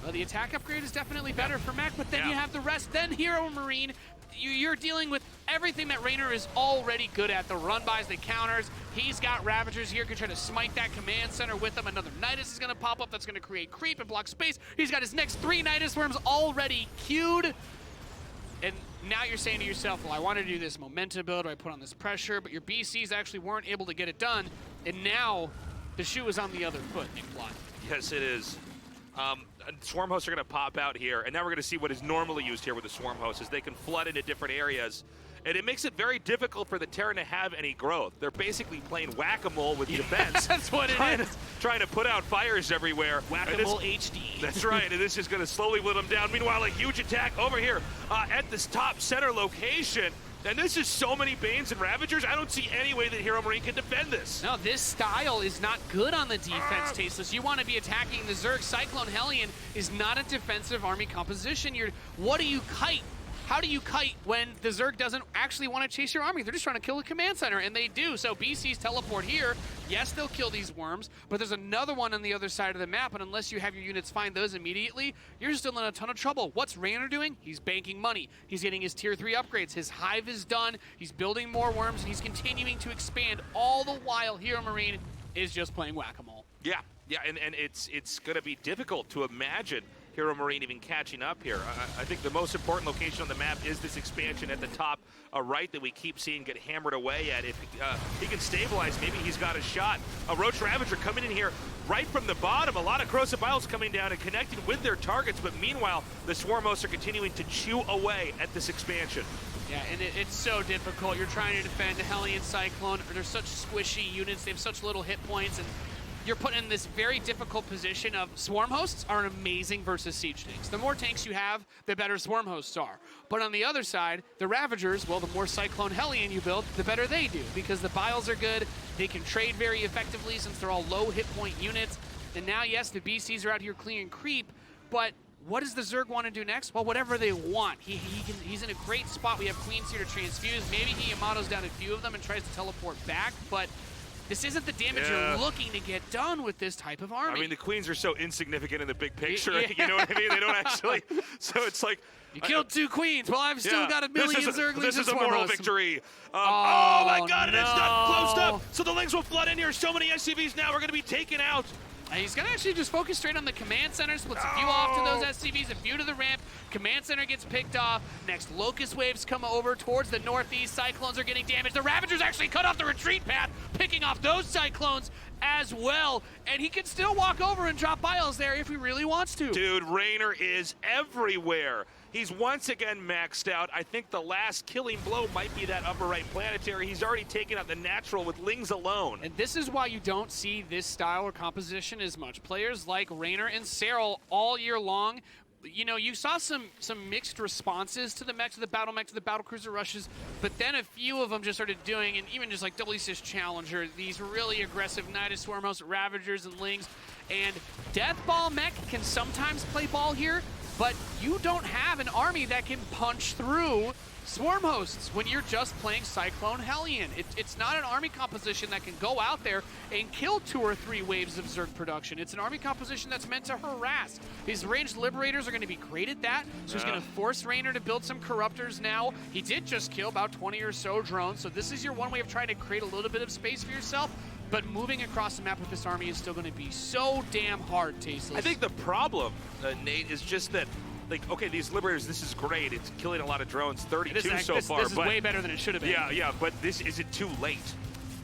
S1: Well, the attack upgrade is definitely better for mech, but then you have the rest. Then HeRoMaRinE, you're dealing with everything that Reynor is already good at. The run-bys, the counters. He's got Ravagers here, can try to smite that command center with him. Another Nidus is going to pop up. That's going to create creep and block space. He's got his next 3 Nidus Worms already queued. And now you're saying to yourself, well, I want to do this momentum build, or I put on this pressure, but your BCs actually weren't able to get it done, and now the shoe is on the other foot, Nick Plot.
S2: Yes, it is. Swarm hosts are going to pop out here, and now we're going to see what is normally used here with the Swarm hosts, is they can flood into different areas. And it makes it very difficult for the Terran to have any growth. They're basically playing whack-a-mole with defense.
S1: That's what it is.
S2: Trying to put out fires everywhere.
S1: Whack-a-mole HD.
S2: That's right, and this is going to slowly whittle them down. Meanwhile, a huge attack over here at this top center location. And this is so many Banes and Ravagers, I don't see any way that HeRoMaRinE can defend this.
S1: No, this style is not good on the defense, Tasteless. You want to be attacking the Zerg. Cyclone Hellion is not a defensive army composition. What do you kite? How do you kite when the Zerg doesn't actually want to chase your army? They're just trying to kill the command center, and they do. So BCs teleport here. Yes, they'll kill these worms, but there's another one on the other side of the map, and unless you have your units find those immediately, you're still in a ton of trouble. What's Reynor doing? He's banking money. He's getting his tier 3 upgrades. His hive is done. He's building more worms, and he's continuing to expand, all the while HeRoMaRinE is just playing whack-a-mole.
S2: Yeah, and it's going to be difficult to imagine HeRoMaRinE even catching up here. I think the most important location on the map is this expansion at the top right that we keep seeing get hammered away at. If he can stabilize, maybe he's got a shot. A Roach Ravager coming in here right from the bottom. A lot of Corrosive Biles coming down and connecting with their targets, but meanwhile, the Swarm hosts are continuing to chew away at this expansion.
S1: Yeah, and it's so difficult. You're trying to defend a Hellion Cyclone. They're such squishy units. They have such little hit points, and you're put in this very difficult position of Swarm hosts are amazing versus siege tanks. The more tanks you have, the better Swarm hosts are. But on the other side, the Ravagers, well, the more Cyclone Hellion you build, the better they do, because the Biles are good. They can trade very effectively since they're all low hit point units. And now, yes, the BCs are out here clearing creep, but what does the Zerg want to do next? Well, whatever they want. He's in a great spot. We have Queens here to transfuse. Maybe he Yamato's down a few of them and tries to teleport back, but this isn't the damage you're looking to get done with this type of army.
S2: I mean, the Queens are so insignificant in the big picture. Yeah. You know what I mean? They don't actually. So it's like,
S1: you killed 2 Queens. Well, I've still got a million Zerglings.
S2: This is a moral victory.
S1: Oh
S2: my God,
S1: no.
S2: and it's not closed up. So the Lings will flood in here. So many SCVs now are going to be taken out.
S1: He's going to actually just focus straight on the command center, splits a few off to those SCVs, a few to the ramp. Command center gets picked off. Next, Locust Waves come over towards the northeast. Cyclones are getting damaged. The Ravagers actually cut off the retreat path, picking off those Cyclones as well. And he can still walk over and drop Biles there if he really wants to.
S2: Dude, Reynor is everywhere. He's once again maxed out. I think the last killing blow might be that upper right planetary. He's already taken out the natural with Lings alone.
S1: And this is why you don't see this style or composition as much. Players like Reynor and Serral all year long, you know, you saw some mixed responses to the mech, to the battle mech, to the battle cruiser rushes, but then a few of them just started doing, and even just like WCS Challenger, these really aggressive Nidus Swarm hosts, Ravagers, and Lings. And Deathball mech can sometimes play ball here, but you don't have an army that can punch through Swarm hosts when you're just playing Cyclone Hellion. It's not an army composition that can go out there and kill 2 or 3 waves of Zerg production. It's an army composition that's meant to harass. These ranged Liberators are going to be great at that, so he's going to force Reynor to build some Corruptors now. He did just kill about 20 or so drones, so this is your one way of trying to create a little bit of space for yourself. But moving across the map with this army is still going to be so damn hard, Tasteless.
S2: I think the problem, Nate, is just that, like, okay, these Liberators, this is great. It's killing a lot of drones, 32 so far.
S1: This is way better than it should have been.
S2: Yeah, but this is it too late.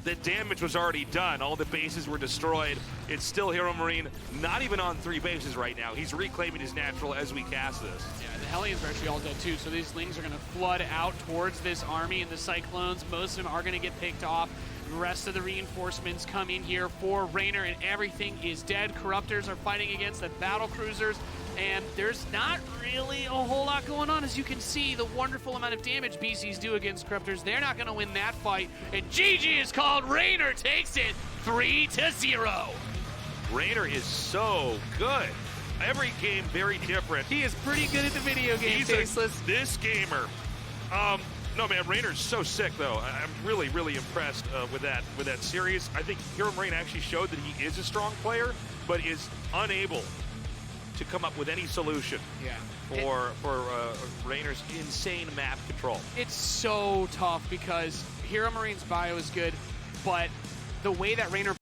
S2: The damage was already done. All the bases were destroyed. It's still HeRoMaRinE, not even on 3 bases right now. He's reclaiming his natural as we cast this.
S1: Yeah, the Hellions are actually all dead too, so these Lings are going to flood out towards this army, and the Cyclones, most of them are going to get picked off. The rest of the reinforcements come in here for Reynor, and everything is dead. Corruptors are fighting against the battle cruisers, and there's not really a whole lot going on. As you can see, the wonderful amount of damage BCs do against Corruptors, they're not going to win that fight. And GG is called. Reynor takes it 3-0.
S2: Reynor is so good. Every game very different.
S1: He is pretty good at the video game, Tasteless.
S2: This gamer. No, man, Reynor's so sick, though. I'm really, really impressed with that series. I think HeRoMaRinE actually showed that he is a strong player, but is unable to come up with any solution for Reynor's insane map control.
S1: It's so tough because HeRoMaRinE's bio is good, but the way that Reynor